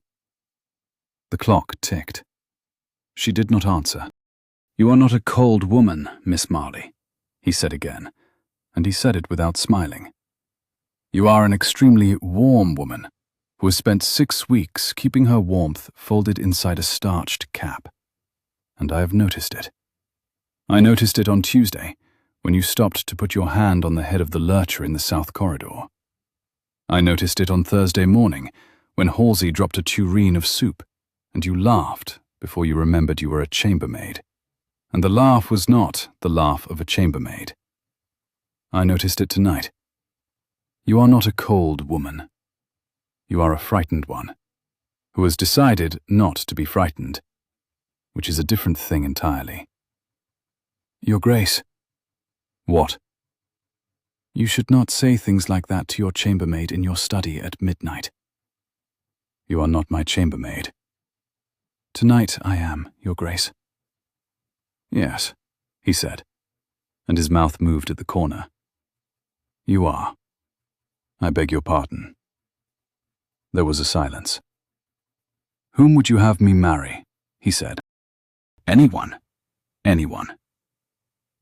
The clock ticked. She did not answer. You are not a cold woman, Miss Marley, he said again, and he said it without smiling. You are an extremely warm woman, who has spent 6 weeks keeping her warmth folded inside a starched cap. And I have noticed it. I noticed it on Tuesday, when you stopped to put your hand on the head of the lurcher in the south corridor. I noticed it on Thursday morning, when Halsey dropped a tureen of soup, and you laughed before you remembered you were a chambermaid. And the laugh was not the laugh of a chambermaid. I noticed it tonight. You are not a cold woman. You are a frightened one, who has decided not to be frightened, which is a different thing entirely. Your Grace. What? You should not say things like that to your chambermaid in your study at midnight. You are not my chambermaid. Tonight I am, Your Grace. Yes, he said, and his mouth moved at the corner. You are. I beg your pardon. There was a silence. Whom would you have me marry? He said. Anyone. Anyone.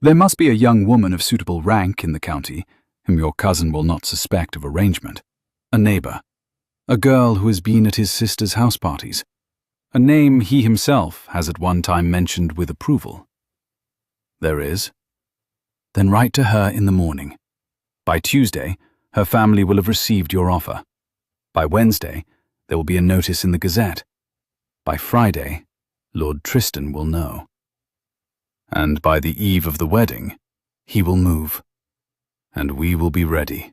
There must be a young woman of suitable rank in the county, whom your cousin will not suspect of arrangement. A neighbour. A girl who has been at his sister's house parties. A name he himself has at one time mentioned with approval. There is. Then write to her in the morning. By Tuesday, her family will have received your offer. By Wednesday, there will be a notice in the Gazette. By Friday, Lord Tristan will know. And by the eve of the wedding, he will move. And we will be ready.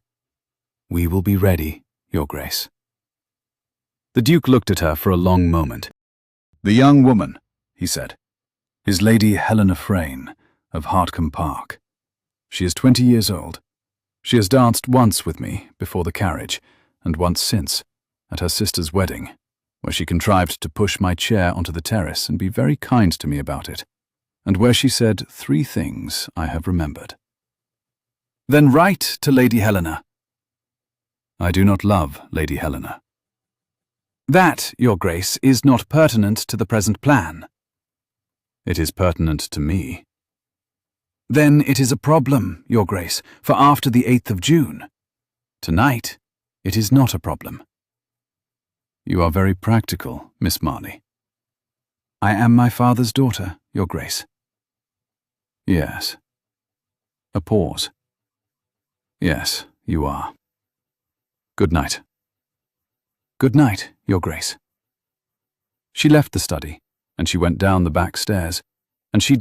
We will be ready, Your Grace. The Duke looked at her for a long moment. "The young woman," he said, "is Lady Helena Frayne of Hartcombe Park. She is 20 years old. She has danced once with me before the carriage, and once since, at her sister's wedding, where she contrived to push my chair onto the terrace and be very kind to me about it, and where she said 3 things I have remembered." "Then write to Lady Helena." "I do not love Lady Helena." "That, Your Grace, is not pertinent to the present plan." "It is pertinent to me." "Then it is a problem, Your Grace, for after the 8th of June. Tonight, it is not a problem." "You are very practical, Miss Marley." "I am my father's daughter, Your Grace." "Yes." A pause. "Yes, you are. Good night." "Good night, Your Grace." She left the study, and she went down the back stairs, and she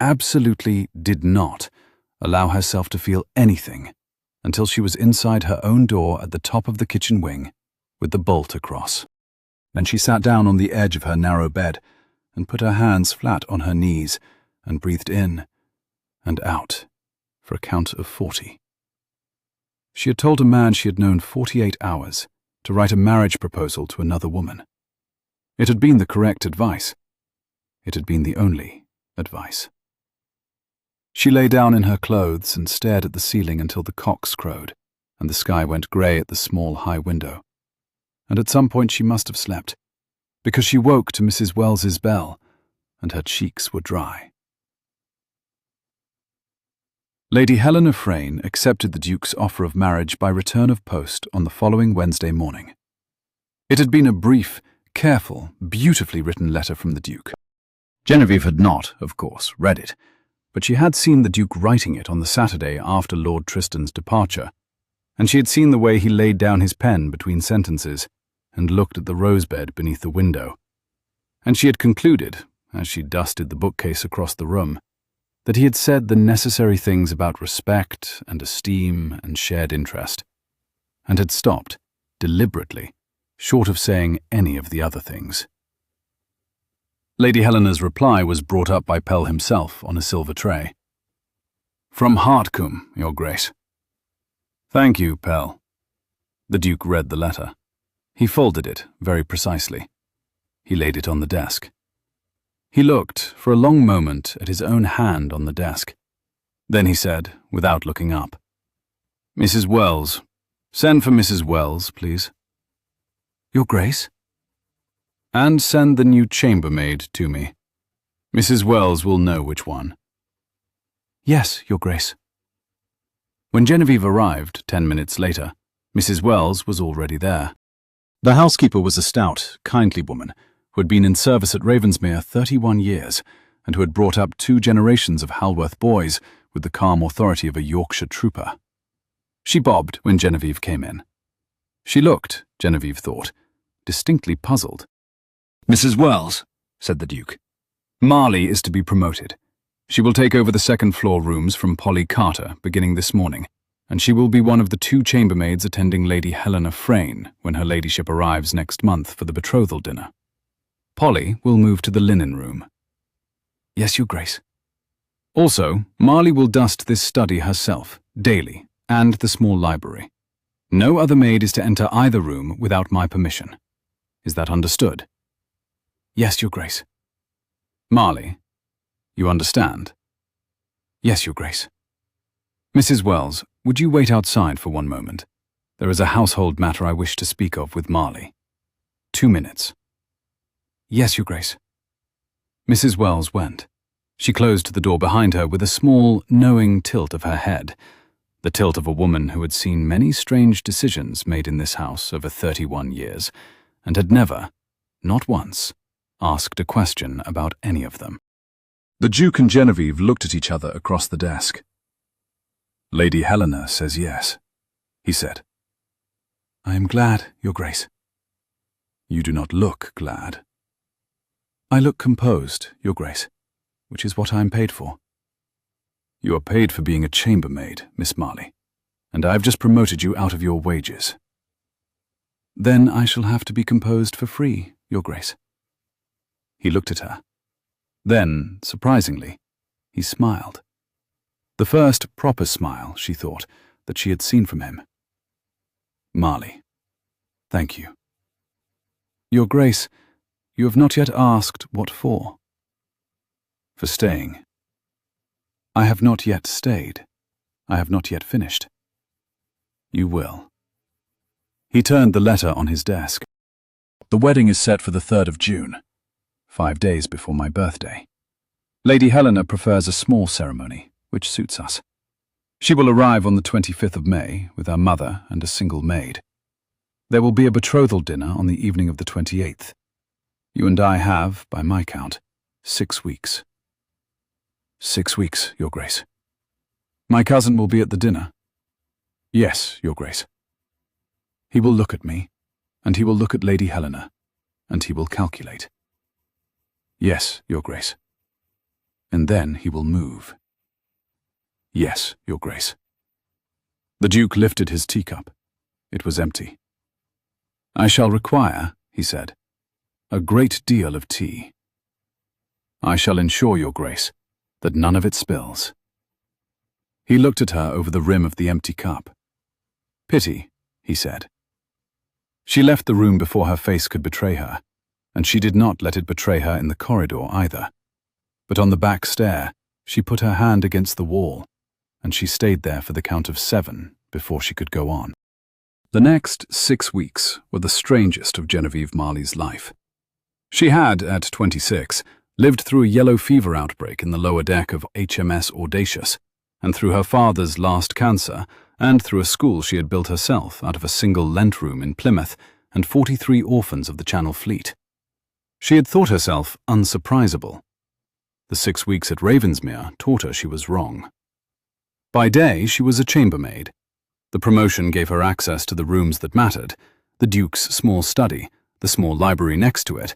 absolutely did not, allow herself to feel anything until she was inside her own door at the top of the kitchen wing, with the bolt across. Then she sat down on the edge of her narrow bed and put her hands flat on her knees and breathed in and out for a count of 40. She had told a man she had known 48 hours to write a marriage proposal to another woman. It had been the correct advice. It had been the only advice. She lay down in her clothes and stared at the ceiling until the cocks crowed and the sky went grey at the small high window. And at some point she must have slept, because she woke to Mrs. Wells's bell, and her cheeks were dry. Lady Helena Frayne accepted the Duke's offer of marriage by return of post on the following Wednesday morning. It had been a brief, careful, beautifully written letter from the Duke. Genevieve had not, of course, read it, but she had seen the Duke writing it on the Saturday after Lord Tristan's departure, and she had seen the way he laid down his pen between sentences and looked at the rosebed beneath the window. And she had concluded, as she dusted the bookcase across the room, that he had said the necessary things about respect and esteem and shared interest, and had stopped, deliberately, short of saying any of the other things. Lady Helena's reply was brought up by Pell himself on a silver tray. "From Hartcombe, Your Grace." "Thank you, Pell." The Duke read the letter. He folded it very precisely. He laid it on the desk. He looked for a long moment at his own hand on the desk. Then he said, without looking up, "Mrs. Wells. Send for Mrs. Wells, please." "Your Grace?" "And send the new chambermaid to me. Mrs. Wells will know which one." "Yes, Your Grace." When Genevieve arrived 10 minutes later, Mrs. Wells was already there. The housekeeper was a stout, kindly woman who had been in service at Ravensmere 31 years and who had brought up 2 generations of Halworth boys with the calm authority of a Yorkshire trooper. She bobbed when Genevieve came in. She looked, Genevieve thought, distinctly puzzled. "Mrs. Wells," said the Duke, "Marley is to be promoted. She will take over the second-floor rooms from Polly Carter beginning this morning, and she will be one of the 2 chambermaids attending Lady Helena Frayne when her ladyship arrives next month for the betrothal dinner. Polly will move to the linen room." "Yes, Your Grace." "Also, Marley will dust this study herself, daily, and the small library. No other maid is to enter either room without my permission. Is that understood?" "Yes, Your Grace." "Marley, you understand?" "Yes, Your Grace." "Mrs. Wells, would you wait outside for one moment? There is a household matter I wish to speak of with Marley. 2 minutes." "Yes, Your Grace." Mrs. Wells went. She closed the door behind her with a small, knowing tilt of her head, the tilt of a woman who had seen many strange decisions made in this house over 31 years, and had never, not once, asked a question about any of them. The Duke and Genevieve looked at each other across the desk. "Lady Helena says yes," he said. "I am glad, Your Grace." "You do not look glad." "I look composed, Your Grace, which is what I am paid for." "You are paid for being a chambermaid, Miss Marley, and I have just promoted you out of your wages." Then I shall have to be composed for free, Your Grace. He looked at her. Then, surprisingly, he smiled. The first proper smile, she thought, that she had seen from him. Marley, thank you. Your Grace, you have not yet asked what for. For staying. I have not yet stayed. I have not yet finished. You will. He turned the letter on his desk. The wedding is set for the 3rd of June, 5 days before my birthday. Lady Helena prefers a small ceremony, which suits us. She will arrive on the 25th of May with her mother and a single maid. There will be a betrothal dinner on the evening of the 28th. You and I have, by my count, 6 weeks. 6 weeks, Your Grace. My cousin will be at the dinner. Yes, Your Grace. He will look at me, and he will look at Lady Helena, and he will calculate. Yes, Your Grace. And then he will move. Yes, Your Grace. The Duke lifted his teacup. It was empty. I shall require, he said, a great deal of tea. I shall ensure, Your Grace, that none of it spills. He looked at her over the rim of the empty cup. Pity, he said. She left the room before her face could betray her, and she did not let it betray her in the corridor either. But on the back stair, she put her hand against the wall, and she stayed there for the count of 7 before she could go on. The next 6 weeks were the strangest of Genevieve Marley's life. She had, at 26, lived through a yellow fever outbreak in the lower deck of HMS Audacious, and through her father's last cancer, and through a school she had built herself out of a single Lent room in Plymouth and 43 orphans of the Channel Fleet. She had thought herself unsurprisable. The 6 weeks at Ravensmere taught her she was wrong. By day, she was a chambermaid. The promotion gave her access to the rooms that mattered, the Duke's small study, the small library next to it,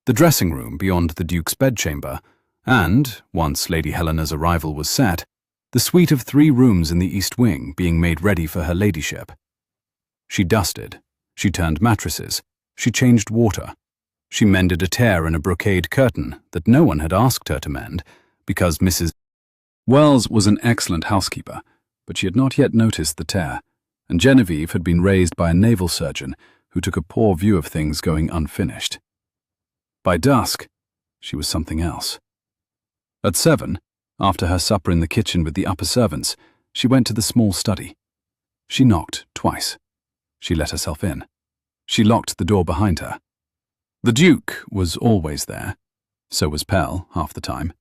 the dressing room beyond the Duke's bedchamber, and, once Lady Helena's arrival was set, the suite of 3 rooms in the East Wing being made ready for her ladyship. She dusted, she turned mattresses, she changed water, she mended a tear in a brocade curtain that no one had asked her to mend, because Mrs. Wells was an excellent housekeeper, but she had not yet noticed the tear, and Genevieve had been raised by a naval surgeon who took a poor view of things going unfinished. By dusk, she was something else. At 7, after her supper in the kitchen with the upper servants, she went to the small study. She knocked twice. She let herself in. She locked the door behind her. The Duke was always there. So was Pell, half the time.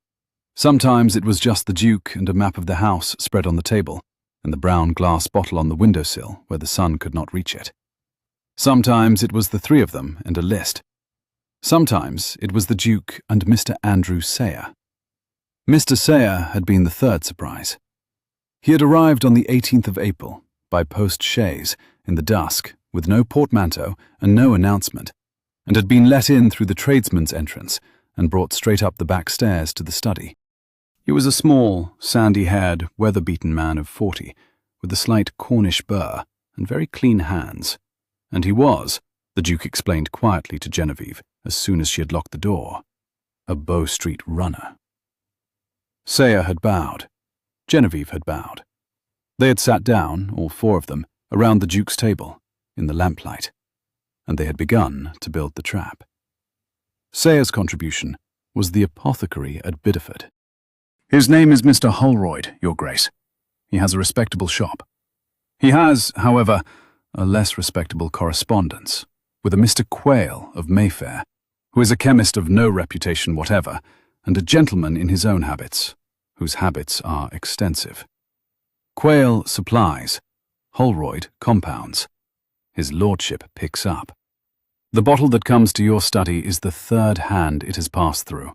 Sometimes it was just the Duke and a map of the house spread on the table, and the brown glass bottle on the windowsill where the sun could not reach it. Sometimes it was the 3 of them and a list. Sometimes it was the Duke and Mr. Andrew Sayer. Mr. Sayer had been the 3rd surprise. He had arrived on the 18th of April, by post-chaise, in the dusk, with no portmanteau and no announcement, and had been let in through the tradesman's entrance and brought straight up the back stairs to the study. He was a small, sandy-haired, weather-beaten man of 40, with a slight Cornish burr and very clean hands, and he was, the Duke explained quietly to Genevieve as soon as she had locked the door, a Bow Street runner. Sayer had bowed. Genevieve had bowed. They had sat down, all 4 of them, around the Duke's table, in the lamplight, and they had begun to build the trap. Sayer's contribution was the apothecary at Bideford. His name is Mr. Holroyd, Your Grace. He has a respectable shop. He has, however, a less respectable correspondence with a Mr. Quayle of Mayfair, who is a chemist of no reputation whatever, and a gentleman in his own habits, whose habits are extensive. Quayle supplies, Holroyd compounds. His lordship picks up. The bottle that comes to your study is the 3rd hand it has passed through,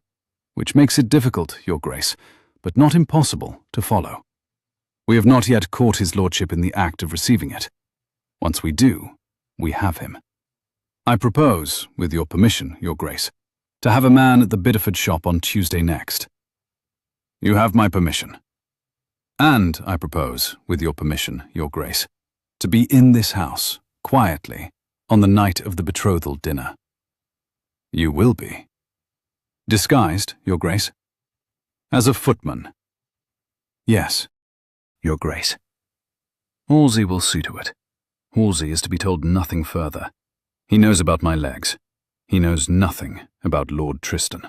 which makes it difficult, Your Grace, but not impossible to follow. We have not yet caught his lordship in the act of receiving it. Once we do, we have him. I propose, with your permission, Your Grace, to have a man at the Bideford shop on Tuesday next. You have my permission. And I propose, with your permission, Your Grace, to be in this house, quietly, On the night of the betrothal dinner. You will be. Disguised, Your Grace? As a footman. Yes, Your Grace. Halsey will see to it. Halsey is to be told nothing further. He knows about my legs. He knows nothing about Lord Tristan.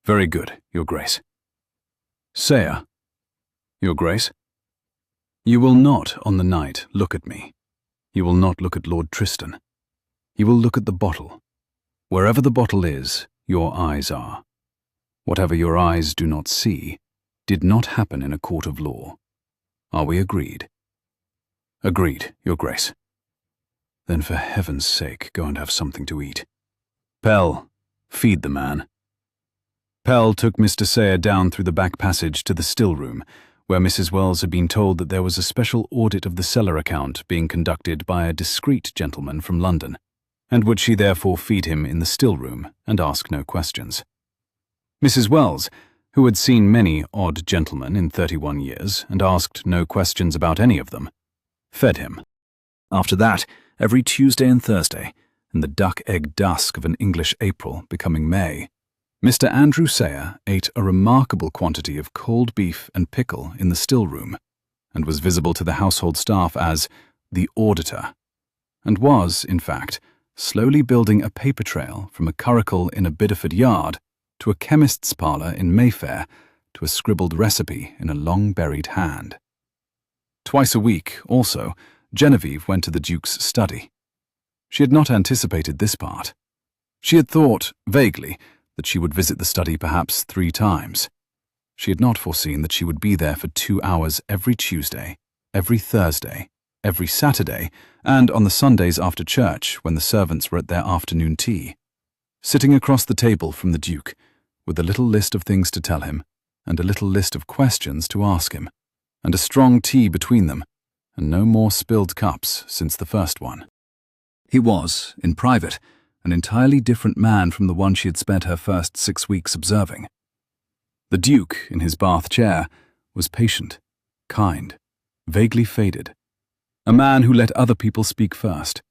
Very good, Your Grace. Sayre. Your Grace. You will not, on the night, look at me. You will not look at Lord Tristan. You will look at the bottle. Wherever the bottle is, your eyes are. Whatever your eyes do not see, did not happen in a court of law. Are we agreed? Agreed, Your Grace. Then for heaven's sake, go and have something to eat. Pell, feed the man. Pell took Mr. Sayre down through the back passage to the still room, where Mrs. Wells had been told that there was a special audit of the cellar account being conducted by a discreet gentleman from London, and would she therefore feed him in the still room and ask no questions. Mrs. Wells, who had seen many odd gentlemen in 31 years and asked no questions about any of them, fed him. After that, every Tuesday and Thursday, in the duck-egg dusk of an English April becoming May, Mr. Andrew Sayre ate a remarkable quantity of cold beef and pickle in the still room, and was visible to the household staff as the auditor, and was, in fact, slowly building a paper trail from a curricle in a Bideford yard to a chemist's parlour in Mayfair to a scribbled recipe in a long-buried hand. Twice a week, also, Genevieve went to the Duke's study. She had not anticipated this part. She had thought, vaguely, that she would visit the study perhaps 3 times. She had not foreseen that she would be there for 2 hours every Tuesday, every Thursday, every Saturday, and on the Sundays after church when the servants were at their afternoon tea, sitting across the table from the Duke, with a little list of things to tell him, and a little list of questions to ask him, and a strong tea between them, and no more spilled cups since the first one. He was, in private, an entirely different man from the one she had spent her first 6 weeks observing. The Duke, in his bath chair, was patient, kind, vaguely faded, a man who let other people speak first,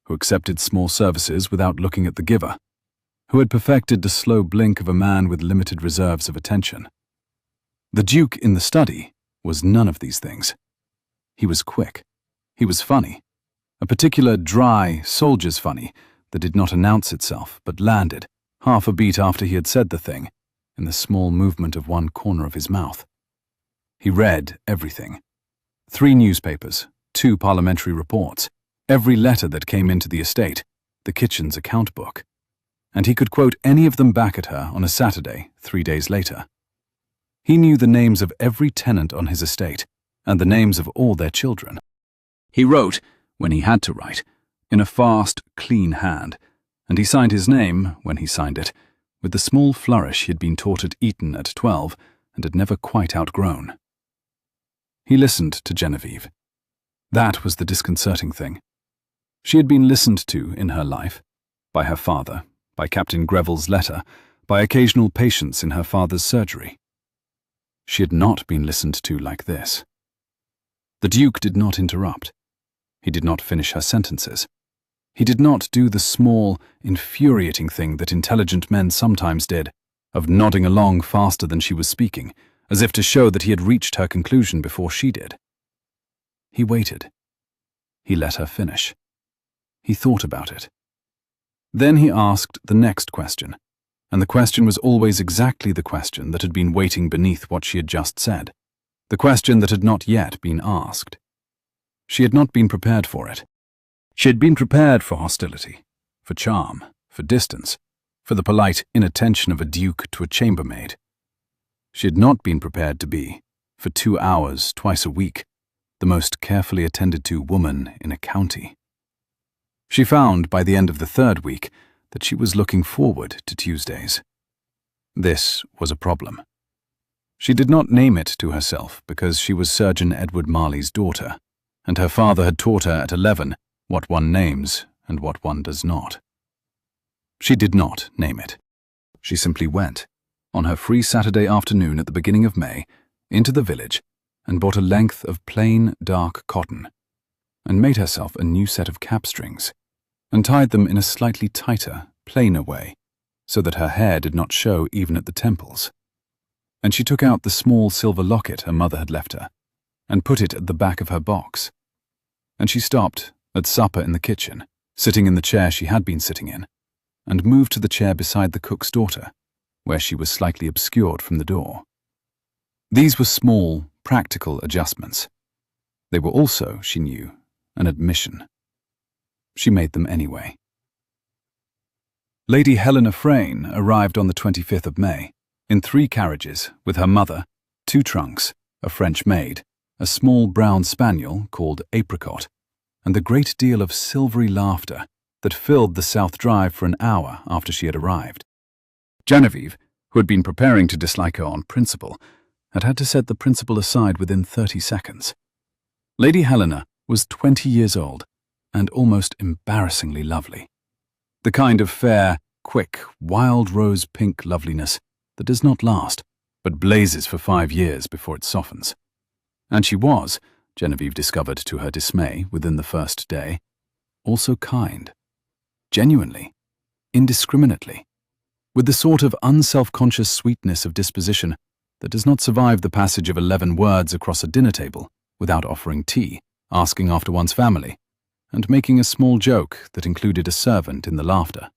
who accepted small services without looking at the giver, who had perfected the slow blink of a man with limited reserves of attention. The Duke in the study was none of these things. He was quick. He was funny. A particular dry, soldier's funny that did not announce itself but landed, half a beat after he had said the thing, in the small movement of one corner of his mouth. He read everything. 3 newspapers, 2 parliamentary reports, every letter that came into the estate, the kitchen's account book. And he could quote any of them back at her on a Saturday, 3 days later. He knew the names of every tenant on his estate, and the names of all their children. He wrote, when he had to write, in a fast, clean hand, and he signed his name, when he signed it, with the small flourish he had been taught at Eton at 12 and had never quite outgrown. He listened to Genevieve. That was the disconcerting thing. She had been listened to in her life, by her father, by Captain Greville's letter, by occasional patients in her father's surgery. She had not been listened to like this. The Duke did not interrupt. He did not finish her sentences. He did not do the small, infuriating thing that intelligent men sometimes did, of nodding along faster than she was speaking, as if to show that he had reached her conclusion before she did. He waited. He let her finish. He thought about it. Then he asked the next question, and the question was always exactly the question that had been waiting beneath what she had just said, the question that had not yet been asked. She had not been prepared for it. She had been prepared for hostility, for charm, for distance, for the polite inattention of a duke to a chambermaid. She had not been prepared to be, for 2 hours twice a week, the most carefully attended to woman in a county. She found by the end of the 3rd week that she was looking forward to Tuesdays. This was a problem. She did not name it to herself because she was Surgeon Edward Marley's daughter, and her father had taught her at 11 what one names and what one does not. She did not name it. She simply went, on her free Saturday afternoon at the beginning of May, into the village and bought a length of plain, dark cotton, and made herself a new set of cap strings, and tied them in a slightly tighter, plainer way, so that her hair did not show even at the temples. And she took out the small silver locket her mother had left her, and put it at the back of her box. And she stopped, at supper in the kitchen, sitting in the chair she had been sitting in, and moved to the chair beside the cook's daughter, where she was slightly obscured from the door. These were small, practical adjustments. They were also, she knew, an admission. She made them anyway. Lady Helena Frayne arrived on the 25th of May, in 3 carriages, with her mother, 2 trunks, a French maid, a small brown spaniel called Apricot, and a great deal of silvery laughter that filled the South Drive for an hour after she had arrived. Genevieve, who had been preparing to dislike her on principle, had to set the principle aside within 30 seconds. Lady Helena was 20 years old and almost embarrassingly lovely. The kind of fair, quick, wild rose-pink loveliness that does not last, but blazes for 5 years before it softens. And she was, Genevieve discovered to her dismay within the first day, also kind. Genuinely, indiscriminately, with the sort of unself-conscious sweetness of disposition that does not survive the passage of 11 words across a dinner table without offering tea, asking after one's family, and making a small joke that included a servant in the laughter.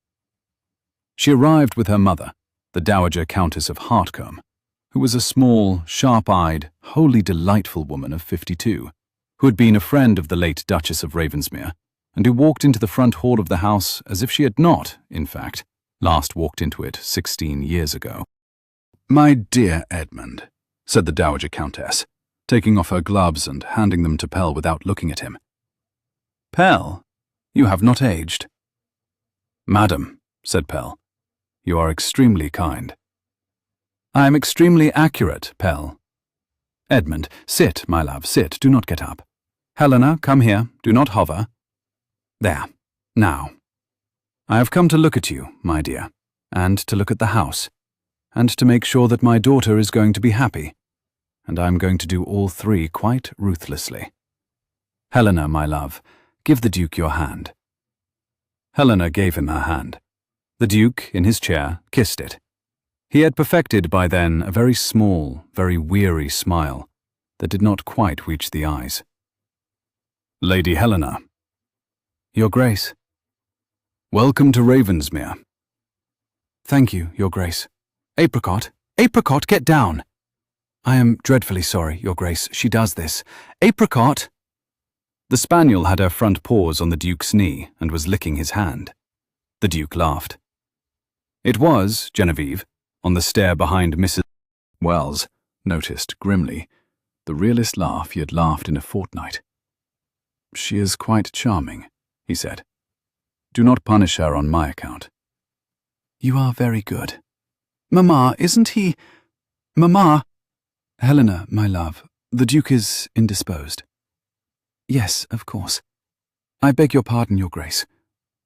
She arrived with her mother, the Dowager Countess of Hartcombe, who was a small, sharp-eyed, wholly delightful woman of 52, who had been a friend of the late Duchess of Ravensmere, and who walked into the front hall of the house as if she had not, in fact, last walked into it 16 years ago. "My dear Edmund," said the Dowager Countess, taking off her gloves and handing them to Pell without looking at him. "Pell, you have not aged." "Madam," said Pell, "you are extremely kind." "I am extremely accurate, Pell." "Edmund, sit, my love, sit, do not get up. Helena, come here, do not hover. There, now. I have come to look at you, my dear, and to look at the house, and to make sure that my daughter is going to be happy, and I am going to do all 3 quite ruthlessly. Helena, my love, give the Duke your hand." Helena gave him her hand. The Duke, in his chair, kissed it. He had perfected by then a very small, very weary smile that did not quite reach the eyes. "Lady Helena." "Your Grace." "Welcome to Ravensmere." "Thank you, Your Grace. Apricot, Apricot, get down." "I am dreadfully sorry, Your Grace, she does this. Apricot!" The spaniel had her front paws on the Duke's knee and was licking his hand. The Duke laughed. It was, Genevieve, on the stair behind Mrs. Wells, noticed grimly, the realest laugh he had laughed in a fortnight. "She is quite charming," he said. "Do not punish her on my account." "You are very good. Mamma, isn't he... Mamma!" "Helena, my love, the Duke is indisposed." "Yes, of course. I beg your pardon, Your Grace.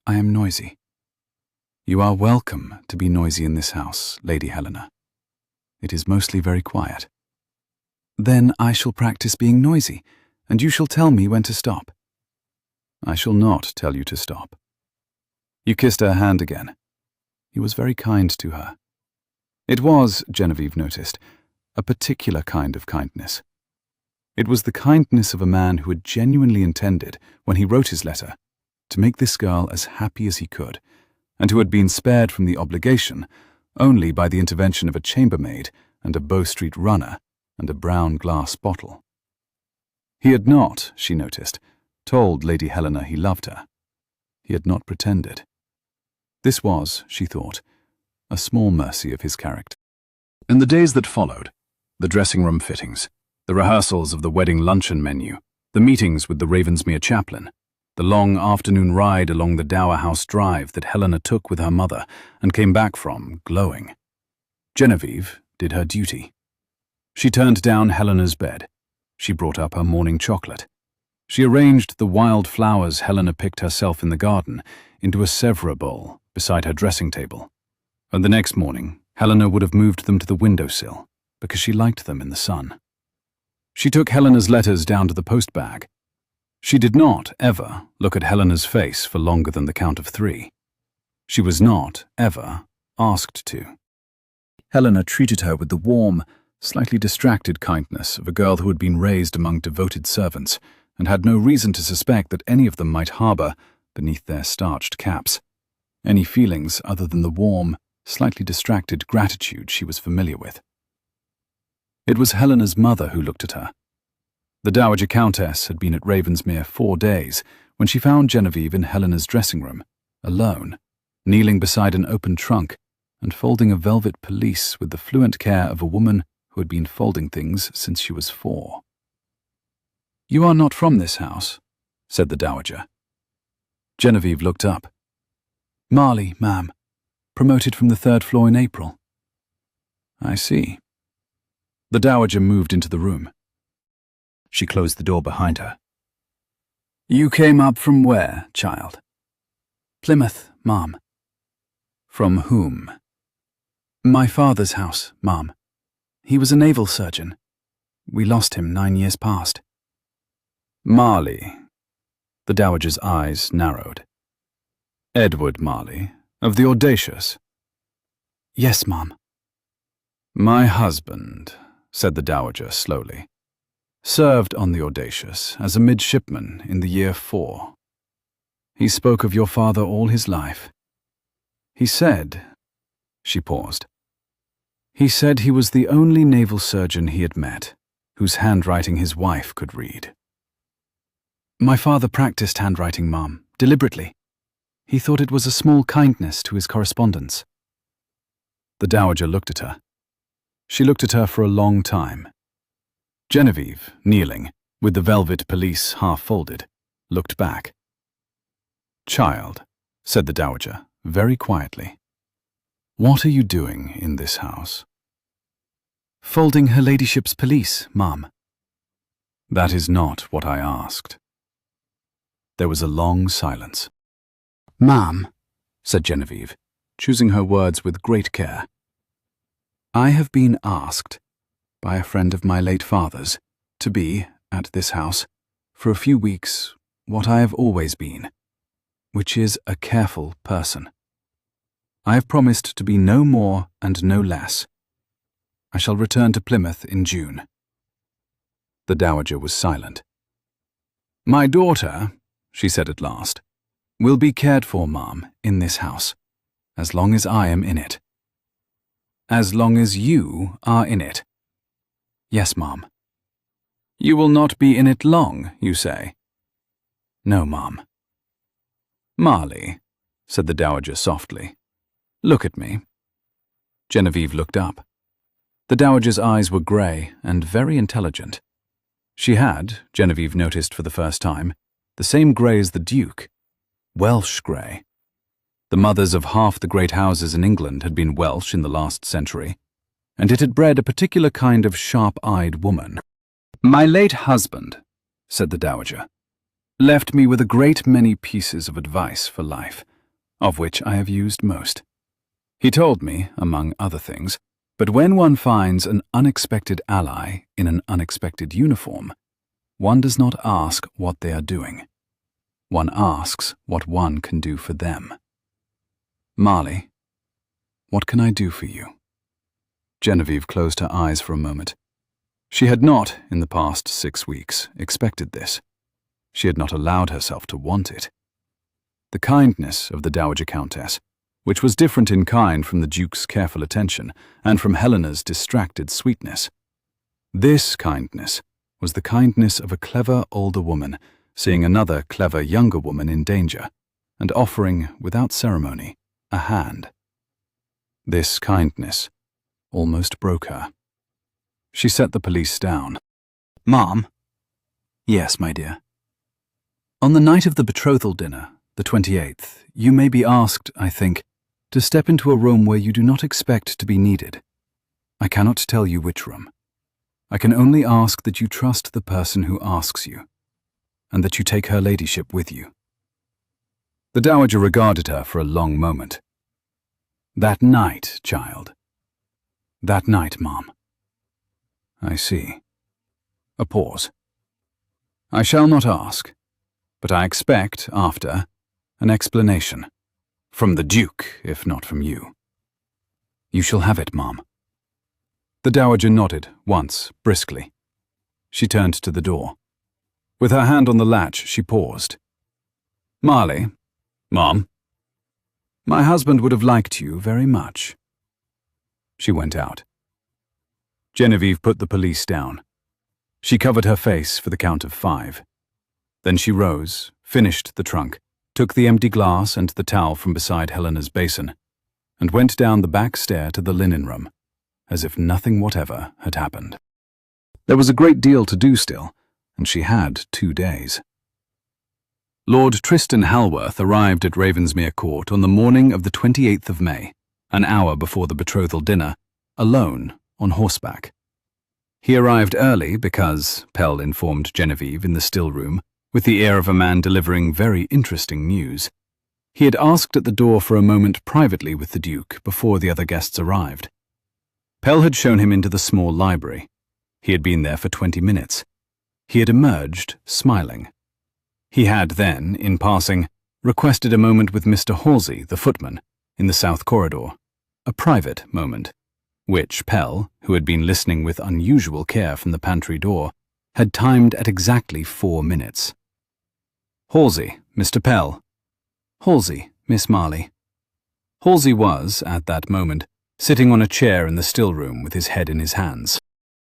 I am noisy." "You are welcome to be noisy in this house, Lady Helena. It is mostly very quiet." "Then I shall practice being noisy, and you shall tell me when to stop." "I shall not tell you to stop." You kissed her hand again. He was very kind to her. It was, Genevieve noticed, a particular kind of kindness. It was the kindness of a man who had genuinely intended, when he wrote his letter, to make this girl as happy as he could, and who had been spared from the obligation only by the intervention of a chambermaid and a Bow Street runner and a brown glass bottle. He had not, she noticed, told Lady Helena he loved her. He had not pretended. This was, she thought, a small mercy of his character. In the days that followed, the dressing-room fittings, the rehearsals of the wedding luncheon menu, the meetings with the Ravensmere chaplain, the long afternoon ride along the Dower House Drive that Helena took with her mother and came back from, glowing. Genevieve did her duty. She turned down Helena's bed. She brought up her morning chocolate. She arranged the wild flowers Helena picked herself in the garden into a Sèvres bowl beside her dressing table. And the next morning, Helena would have moved them to the windowsill because she liked them in the sun. She took Helena's letters down to the post bag. She did not ever look at Helena's face for longer than the count of 3. She was not ever asked to. Helena treated her with the warm, slightly distracted kindness of a girl who had been raised among devoted servants and had no reason to suspect that any of them might harbour, beneath their starched caps, any feelings other than the warm, slightly distracted gratitude she was familiar with. It was Helena's mother who looked at her. The Dowager Countess had been at Ravensmere 4 days when she found Genevieve in Helena's dressing room, alone, kneeling beside an open trunk and folding a velvet pelisse with the fluent care of a woman who had been folding things since she was 4. "You are not from this house," said the Dowager. Genevieve looked up. "Marley, ma'am. Promoted from the 3rd floor in April." "I see." The Dowager moved into the room. She closed the door behind her. "You came up from where, child?" "Plymouth, ma'am." "From whom?" "My father's house, ma'am. He was a naval surgeon. We lost him 9 years past." "Marley." The Dowager's eyes narrowed. "Edward Marley, of the Audacious?" "Yes, ma'am." "My husband," said the Dowager slowly, "served on the Audacious as a midshipman in the year 4. He spoke of your father all his life. He said—" She paused. "He said he was the only naval surgeon he had met whose handwriting his wife could read." "My father practiced handwriting, ma'am, deliberately. He thought it was a small kindness to his correspondence." The Dowager looked at her. She looked at her for a long time. Genevieve, kneeling, with the velvet pelisse half folded, looked back. "Child," said the Dowager, very quietly, "what are you doing in this house?" "Folding her ladyship's pelisse, ma'am." "That is not what I asked." There was a long silence. "Ma'am," said Genevieve, choosing her words with great care, "I have been asked by a friend of my late father's to be, at this house, for a few weeks, what I have always been, which is a careful person. I have promised to be no more and no less. I shall return to Plymouth in June." The Dowager was silent. "My daughter," she said at last, "will be cared for, ma'am, in this house, as long as I am in it." "As long as you are in it?" "Yes, ma'am." "You will not be in it long, you say?" "No, ma'am." "Marley," said the Dowager softly, "look at me." Genevieve looked up. The Dowager's eyes were grey and very intelligent. She had, Genevieve noticed for the first time, the same grey as the Duke, Welsh grey. The mothers of half the great houses in England had been Welsh in the last century, and it had bred a particular kind of sharp-eyed woman. "My late husband," said the Dowager, "left me with a great many pieces of advice for life, of which I have used most. He told me, among other things, but when one finds an unexpected ally in an unexpected uniform, one does not ask what they are doing. One asks what one can do for them. Marley, what can I do for you?" Genevieve closed her eyes for a moment. She had not, in the past 6 weeks, expected this. She had not allowed herself to want it. The kindness of the Dowager Countess, which was different in kind from the Duke's careful attention and from Helena's distracted sweetness. This kindness was the kindness of a clever older woman seeing another clever younger woman in danger and offering, without ceremony, a hand. This kindness almost broke her. She set the pelisse down. "Ma'am?" "Yes, my dear." "On the night of the betrothal dinner, the 28th, you may be asked, I think, to step into a room where you do not expect to be needed. I cannot tell you which room. I can only ask that you trust the person who asks you, and that you take her ladyship with you." The Dowager regarded her for a long moment. "That night, child." "That night, ma'am." "I see." A pause. "I shall not ask," but I expect, after, an explanation. From the Duke, if not from you. You shall have it, Ma'am. The Dowager nodded, once, briskly. She turned to the door. With her hand on the latch, she paused. Marley, Ma'am. My husband would have liked you very much. She went out. Genevieve put the police down. She covered her face for the count of 5. Then she rose, finished the trunk, took the empty glass and the towel from beside Helena's basin, and went down the back stair to the linen room, as if nothing whatever had happened. There was a great deal to do still, and she had 2 days. Lord Tristan Halworth arrived at Ravensmere Court on the morning of the 28th of May, an hour before the betrothal dinner, alone, on horseback. He arrived early because, Pell informed Genevieve in the still room, with the air of a man delivering very interesting news. He had asked at the door for a moment privately with the Duke before the other guests arrived. Pell had shown him into the small library. He had been there for 20 minutes. He had emerged, smiling. He had then, in passing, requested a moment with Mr. Halsey, the footman, in the south corridor, a private moment, which Pell, who had been listening with unusual care from the pantry door, had timed at exactly 4 minutes. Halsey, Mr. Pell. Halsey, Miss Marley. Halsey was, at that moment, sitting on a chair in the still room with his head in his hands.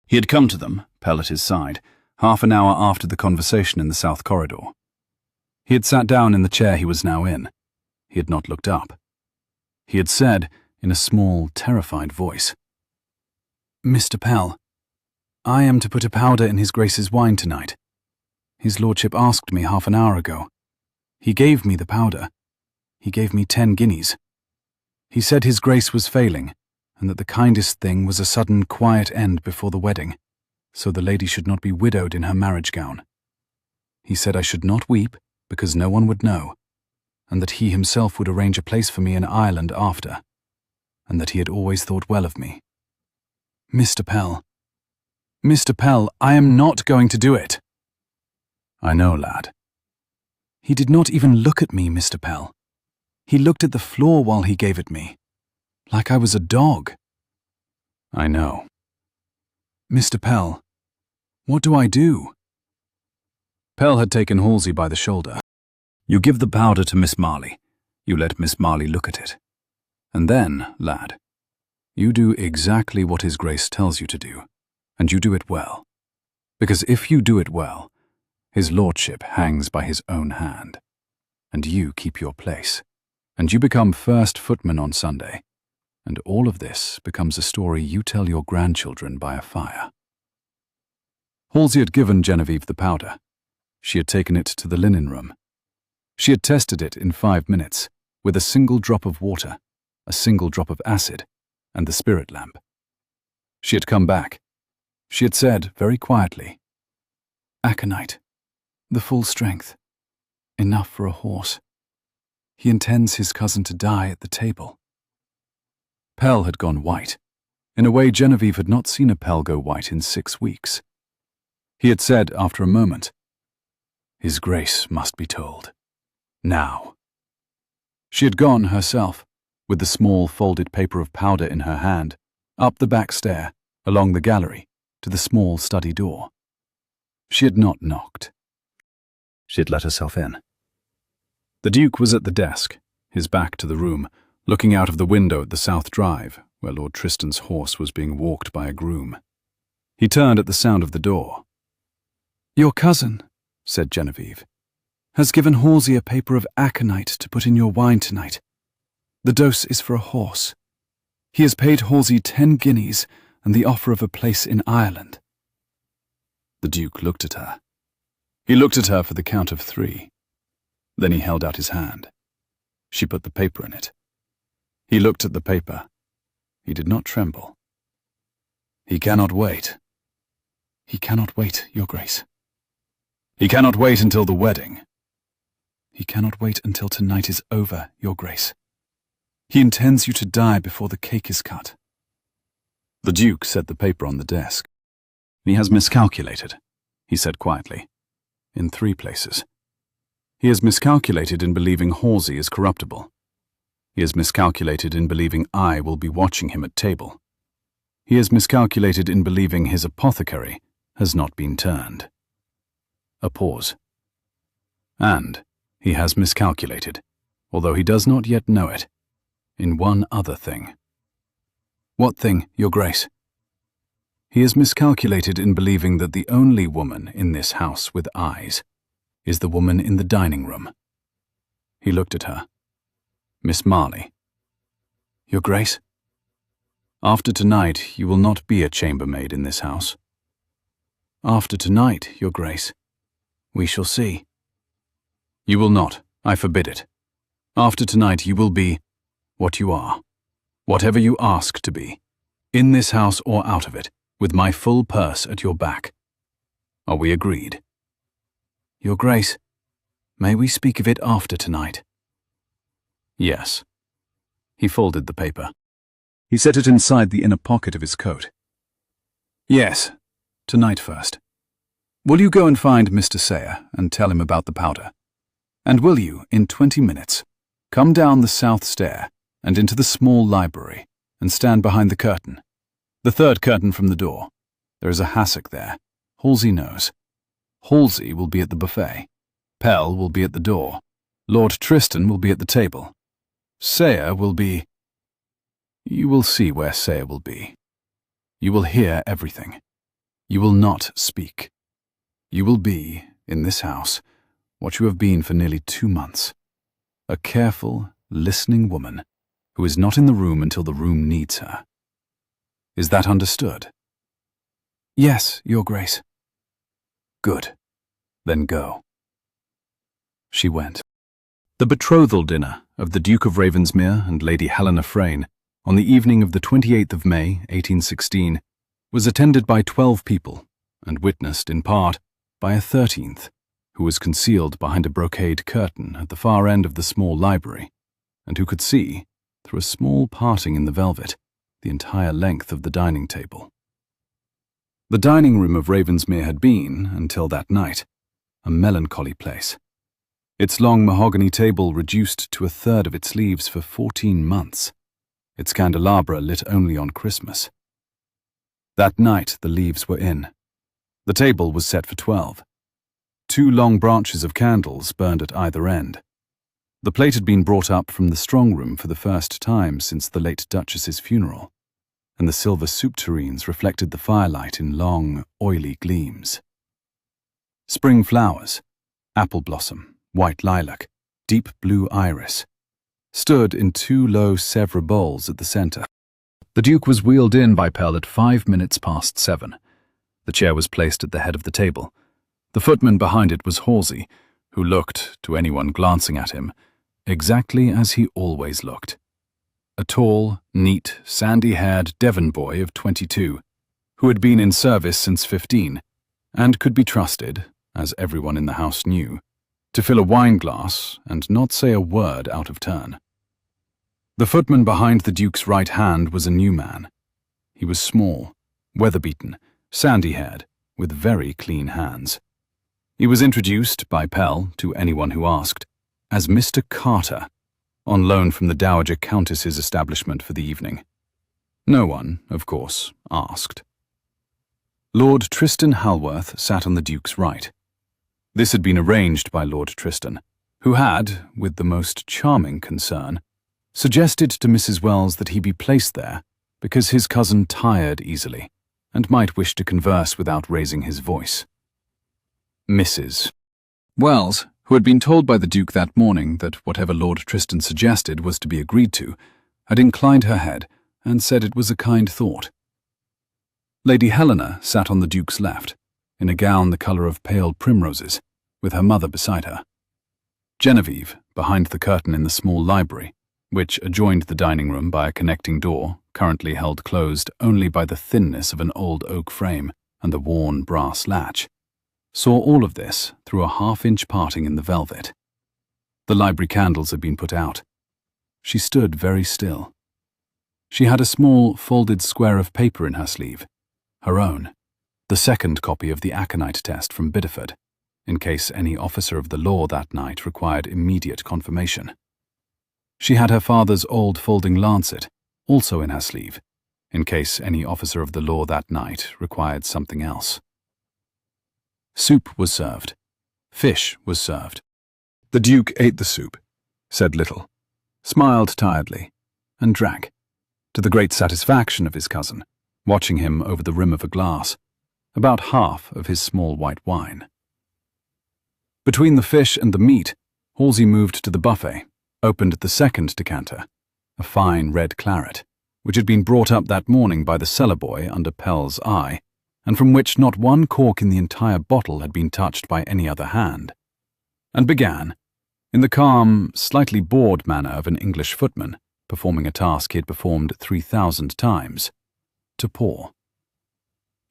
He had come to them, Pell at his side, half an hour after the conversation in the south corridor. He had sat down in the chair he was now in. He had not looked up. He had said, in a small, terrified voice, Mr. Pell, I am to put a powder in His Grace's wine tonight. His Lordship asked me half an hour ago. He gave me the powder. He gave me 10 guineas. He said His Grace was failing, and that the kindest thing was a sudden quiet end before the wedding, so the lady should not be widowed in her marriage gown. He said I should not weep, because no one would know, and that he himself would arrange a place for me in Ireland after, and that he had always thought well of me. Mr. Pell, I am not going to do it. I know, lad. He did not even look at me, Mr. Pell. He looked at the floor while he gave it me, like I was a dog. I know. Mr. Pell, what do I do? Pell had taken Halsey by the shoulder. You give the powder to Miss Marley. You let Miss Marley look at it. And then, lad, you do exactly what His Grace tells you to do, and you do it well. Because if you do it well, His Lordship hangs by his own hand, and you keep your place, and you become first footman on Sunday, and all of this becomes a story you tell your grandchildren by a fire. Halsey had given Genevieve the powder. She had taken it to the linen room. She had tested it in 5 minutes, with a single drop of water, a single drop of acid, and the spirit lamp. She had come back. She had said, very quietly, Aconite, the full strength, enough for a horse. He intends his cousin to die at the table. Pell had gone white. In a way Genevieve had not seen a Pell go white in 6 weeks. He had said, after a moment, His Grace must be told. Now. She had gone herself, with the small folded paper of powder in her hand, up the back stair, along the gallery, to the small study door. She had not knocked. She had let herself in. The Duke was at the desk, his back to the room, looking out of the window at the south drive, where Lord Tristan's horse was being walked by a groom. He turned at the sound of the door. Your cousin, said Genevieve, has given Halsey a paper of aconite to put in your wine tonight. The dose is for a horse. He has paid Halsey 10 guineas and the offer of a place in Ireland. The Duke looked at her. He looked at her for the count of 3. Then he held out his hand. She put the paper in it. He looked at the paper. He did not tremble. He cannot wait. He cannot wait, Your Grace. He cannot wait until the wedding. He cannot wait until tonight is over, Your Grace. He intends you to die before the cake is cut. The Duke set the paper on the desk. He has miscalculated, he said quietly, in 3 places. He has miscalculated in believing Halsey is corruptible. He has miscalculated in believing I will be watching him at table. He has miscalculated in believing his apothecary has not been turned. A pause. And he has miscalculated, although he does not yet know it, in one other thing. What thing, Your Grace? He has miscalculated in believing that the only woman in this house with eyes is the woman in the dining room. He looked at her. Miss Marley. Your Grace? After tonight, you will not be a chambermaid in this house. After tonight, Your Grace. We shall see. You will not. I forbid it. After tonight, you will be what you are, whatever you ask to be, in this house or out of it, with my full purse at your back. Are we agreed? Your Grace, may we speak of it after tonight? Yes. He folded the paper. He set it inside the inner pocket of his coat. Yes, tonight first. Will you go and find Mr. Sayer and tell him about the powder? And will you, in 20 minutes, come down the south stair and into the small library and stand behind the curtain, the third curtain from the door. There is a hassock there. Halsey knows. Halsey will be at the buffet. Pell will be at the door. Lord Tristan will be at the table. Sayer will be... You will see where Sayer will be. You will hear everything. You will not speak. You will be, in this house, what you have been for nearly 2 months. A careful, listening woman who is not in the room until the room needs her. Is that understood? Yes, Your Grace. Good. Then go. She went. The betrothal dinner of the Duke of Ravensmere and Lady Helena Frayne on the evening of the 28th of May, 1816, was attended by 12 people and witnessed, in part, by a 13th, who was concealed behind a brocade curtain at the far end of the small library, and who could see, through a small parting in the velvet, the entire length of the dining table. The dining room of Ravensmere had been, until that night, a melancholy place. Its long mahogany table reduced to 1/3 of its leaves for 14 months, its candelabra lit only on Christmas. That night the leaves were in. The table was set for 12. 2 long branches of candles burned at either end. The plate had been brought up from the strong room for the first time since the late Duchess's funeral, and the silver soup tureens reflected the firelight in long, oily gleams. Spring flowers, apple blossom, white lilac, deep blue iris, stood in 2 low Sèvres bowls at the centre. The Duke was wheeled in by Pell at 5 minutes past 7. The chair was placed at the head of the table. The footman behind it was Halsey, who looked, to anyone glancing at him, exactly as he always looked. A tall, neat, sandy-haired Devon boy of 22, who had been in service since 15, and could be trusted, as everyone in the house knew, to fill a wine-glass and not say a word out of turn. The footman behind the Duke's right hand was a new man. He was small, weather-beaten, sandy-haired, with very clean hands. He was introduced by Pell, to anyone who asked, as Mr. Carter, on loan from the Dowager Countess's establishment for the evening. No one, of course, asked. Lord Tristan Halworth sat on the Duke's right. This had been arranged by Lord Tristan, who had, with the most charming concern, suggested to Mrs. Wells that he be placed there because his cousin tired easily and might wish to converse without raising his voice. Mrs. Wells, who had been told by the Duke that morning that whatever Lord Tristan suggested was to be agreed to, had inclined her head and said it was a kind thought. Lady Helena sat on the Duke's left, in a gown the colour of pale primroses, with her mother beside her. Genevieve, behind the curtain in the small library, which adjoined the dining room by a connecting door, currently held closed only by the thinness of an old oak frame and the worn brass latch, saw all of this through a half-inch parting in the velvet. The library candles had been put out. She stood very still. She had a small, folded square of paper in her sleeve, her own, the second copy of the aconite test from Bideford, in case any officer of the law that night required immediate confirmation. She had her father's old folding lancet, also in her sleeve, in case any officer of the law that night required something else. Soup was served. Fish was served. The Duke ate the soup, said little, smiled tiredly, and drank, to the great satisfaction of his cousin, watching him over the rim of a glass, about half of his small white wine. Between the fish and the meat, Halsey moved to the buffet, opened the second decanter, a fine red claret, which had been brought up that morning by the cellar boy under Pell's eye, and from which not one cork in the entire bottle had been touched by any other hand, and began, in the calm, slightly bored manner of an English footman, performing a task he had performed 3,000 times, to pour.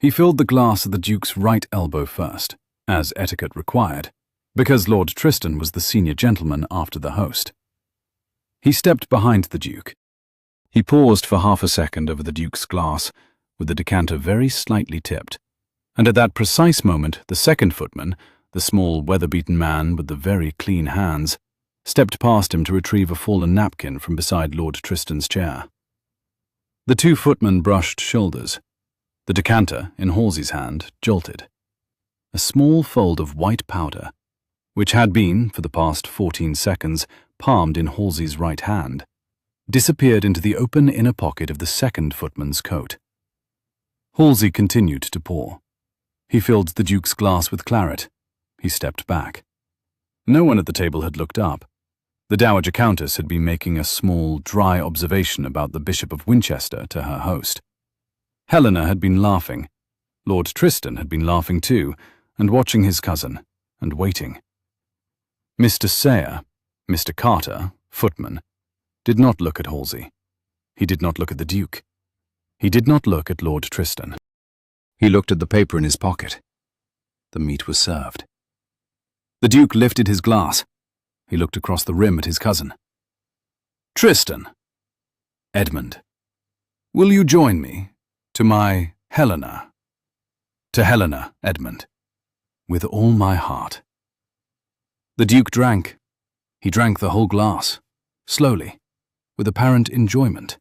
He filled the glass at the Duke's right elbow first, as etiquette required, because Lord Tristan was the senior gentleman after the host. He stepped behind the Duke. He paused for half a second over the Duke's glass, with the decanter very slightly tipped, and at that precise moment the second footman, the small weather-beaten man with the very clean hands, stepped past him to retrieve a fallen napkin from beside Lord Tristan's chair. The two footmen brushed shoulders. The decanter, in Halsey's hand, jolted. A small fold of white powder, which had been, for the past 14 seconds, palmed in Halsey's right hand, disappeared into the open inner pocket of the second footman's coat. Halsey continued to pour. He filled the Duke's glass with claret. He stepped back. No one at the table had looked up. The Dowager Countess had been making a small, dry observation about the Bishop of Winchester to her host. Helena had been laughing. Lord Tristan had been laughing too, and watching his cousin, and waiting. Mr. Sayer, Mr. Carter, footman, did not look at Halsey. He did not look at the Duke. He did not look at Lord Tristan. He looked at the paper in his pocket. The meat was served. The Duke lifted his glass. He looked across the rim at his cousin. "Tristan, Edmund, will you join me to my Helena?" "To Helena, Edmund, with all my heart." The Duke drank. He drank the whole glass, slowly, with apparent enjoyment.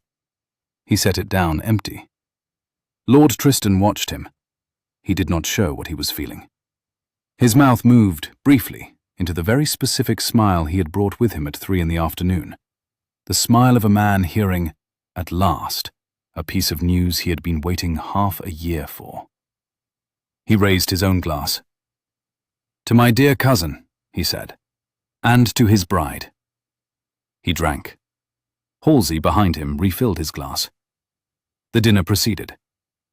He set it down empty. Lord Tristan watched him. He did not show what he was feeling. His mouth moved, briefly, into the very specific smile he had brought with him at 3 in the afternoon. The smile of a man hearing, at last, a piece of news he had been waiting half a year for. He raised his own glass. "To my dear cousin," he said, "and to his bride." He drank. Halsey, behind him, refilled his glass. The dinner proceeded.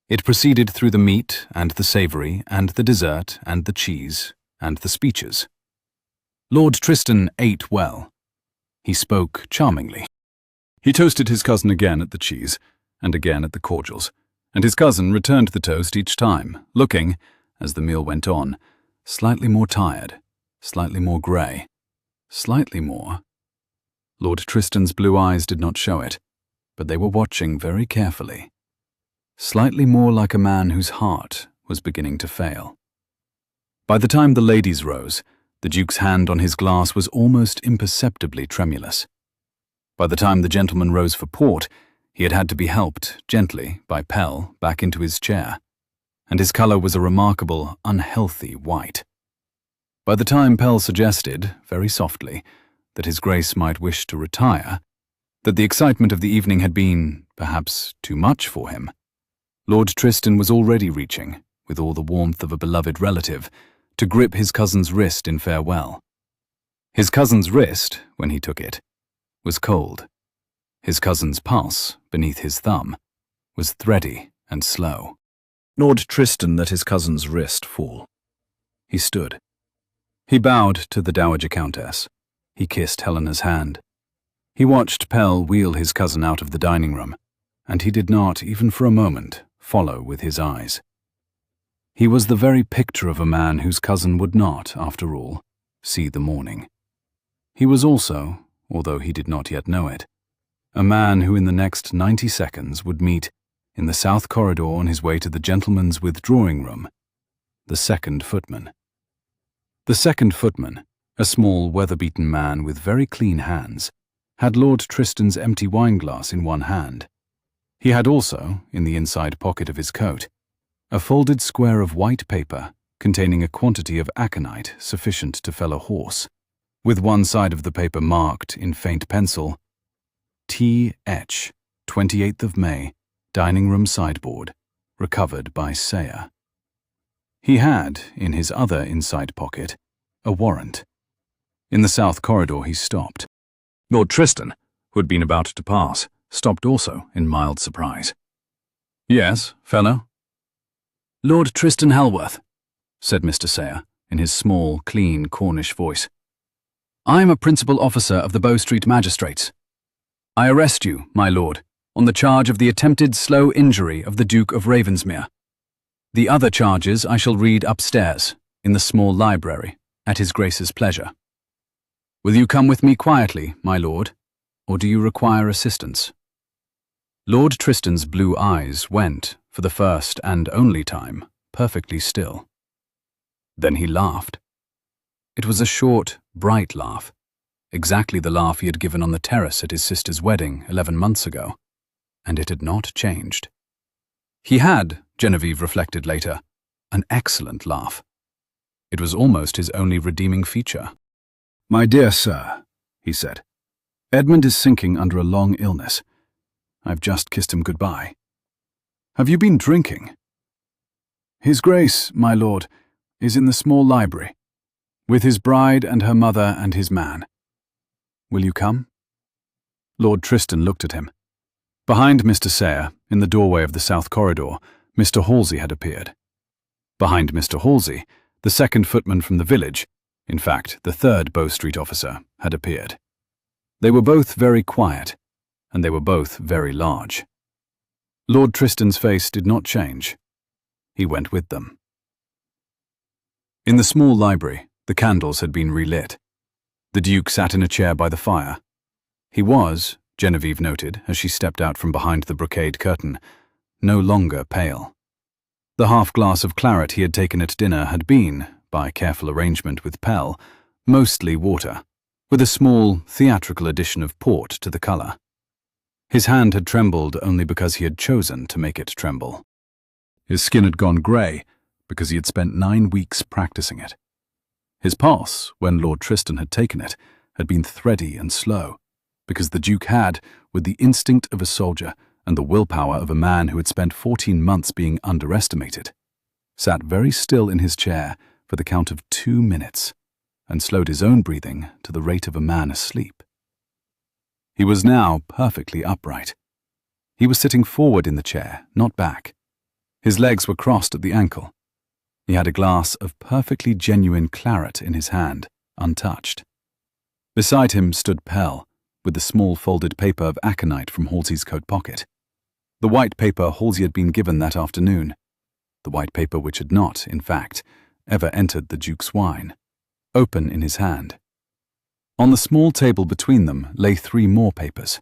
It proceeded through the meat and the savoury and the dessert and the cheese and the speeches. Lord Tristan ate well. He spoke charmingly. He toasted his cousin again at the cheese and again at the cordials, and his cousin returned the toast each time, looking, as the meal went on, slightly more tired, slightly more grey, slightly more. Lord Tristan's blue eyes did not show it, but they were watching very carefully. Slightly more like a man whose heart was beginning to fail. By the time the ladies rose, the Duke's hand on his glass was almost imperceptibly tremulous. By the time the gentleman rose for port, he had had to be helped, gently, by Pell back into his chair, and his colour was a remarkable, unhealthy white. By the time Pell suggested, very softly, that His Grace might wish to retire, that the excitement of the evening had been, perhaps, too much for him, Lord Tristan was already reaching, with all the warmth of a beloved relative, to grip his cousin's wrist in farewell. His cousin's wrist, when he took it, was cold. His cousin's pulse, beneath his thumb, was thready and slow. Lord Tristan let his cousin's wrist fall. He stood. He bowed to the Dowager Countess. He kissed Helena's hand. He watched Pell wheel his cousin out of the dining room, and he did not, even for a moment, follow with his eyes. He was the very picture of a man whose cousin would not, after all, see the morning. He was also, although he did not yet know it, a man who in the next 90 seconds would meet, in the south corridor on his way to the gentleman's withdrawing room, the second footman. The second footman, a small weather-beaten man with very clean hands, had Lord Tristan's empty wineglass in one hand. He had also, in the inside pocket of his coat, a folded square of white paper containing a quantity of aconite sufficient to fell a horse, with one side of the paper marked in faint pencil, T.H., 28th of May, dining room sideboard, recovered by Sayer. He had, in his other inside pocket, a warrant. In the south corridor he stopped. Lord Tristan, who had been about to pass, stopped also in mild surprise. "Yes, fellow?" "Lord Tristan Halworth," said Mr. Sayer, in his small, clean Cornish voice. "I am a principal officer of the Bow Street magistrates. I arrest you, my lord, on the charge of the attempted slow injury of the Duke of Ravensmere. The other charges I shall read upstairs, in the small library, at His Grace's pleasure. Will you come with me quietly, my lord, or do you require assistance?" Lord Tristan's blue eyes went, for the first and only time, perfectly still. Then he laughed. It was a short, bright laugh, exactly the laugh he had given on the terrace at his sister's wedding 11 months ago, and it had not changed. He had, Genevieve reflected later, an excellent laugh. It was almost his only redeeming feature. "My dear sir," he said, "Edmund is sinking under a long illness. I've just kissed him goodbye. Have you been drinking? His Grace, my lord, is in the small library, with his bride and her mother and his man. Will you come?" Lord Tristan looked at him. Behind Mr. Sayer, in the doorway of the south corridor, Mr. Halsey had appeared. Behind Mr. Halsey, the second footman from the village, in fact, the third Bow Street officer, had appeared. They were both very quiet, and they were both very large. Lord Tristan's face did not change. He went with them. In the small library, the candles had been relit. The Duke sat in a chair by the fire. He was, Genevieve noted as she stepped out from behind the brocade curtain, no longer pale. The half-glass of claret he had taken at dinner had been, by careful arrangement with Pell, mostly water, with a small, theatrical addition of port to the colour. His hand had trembled only because he had chosen to make it tremble. His skin had gone grey because he had spent 9 weeks practising it. His pulse, when Lord Tristan had taken it, had been thready and slow, because the Duke had, with the instinct of a soldier and the willpower of a man who had spent 14 months being underestimated, sat very still in his chair for the count of 2 minutes, and slowed his own breathing to the rate of a man asleep. He was now perfectly upright. He was sitting forward in the chair, not back. His legs were crossed at the ankle. He had a glass of perfectly genuine claret in his hand, untouched. Beside him stood Pell, with the small folded paper of aconite from Halsey's coat pocket. The white paper Halsey had been given that afternoon. The white paper which had not, in fact, ever entered the Duke's wine, open in his hand. On the small table between them lay 3 more papers.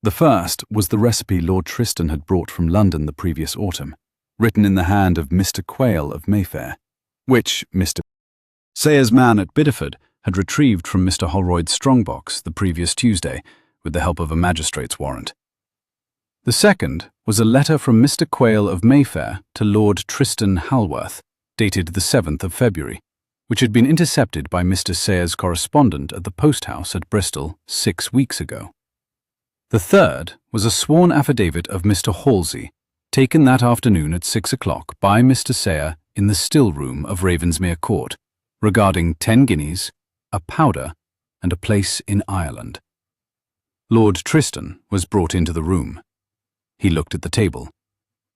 The first was the recipe Lord Tristan had brought from London the previous autumn, written in the hand of Mr. Quayle of Mayfair, which Mr. Sayer's man at Bideford had retrieved from Mr. Holroyd's strongbox the previous Tuesday with the help of a magistrate's warrant. The second was a letter from Mr. Quayle of Mayfair to Lord Tristan Halworth, dated the 7th of February, which had been intercepted by Mr. Sayer's correspondent at the post-house at Bristol 6 weeks ago. The third was a sworn affidavit of Mr. Halsey, taken that afternoon at 6 o'clock by Mr. Sayer in the still room of Ravensmere Court, regarding 10 guineas, a powder, and a place in Ireland. Lord Tristan was brought into the room. He looked at the table.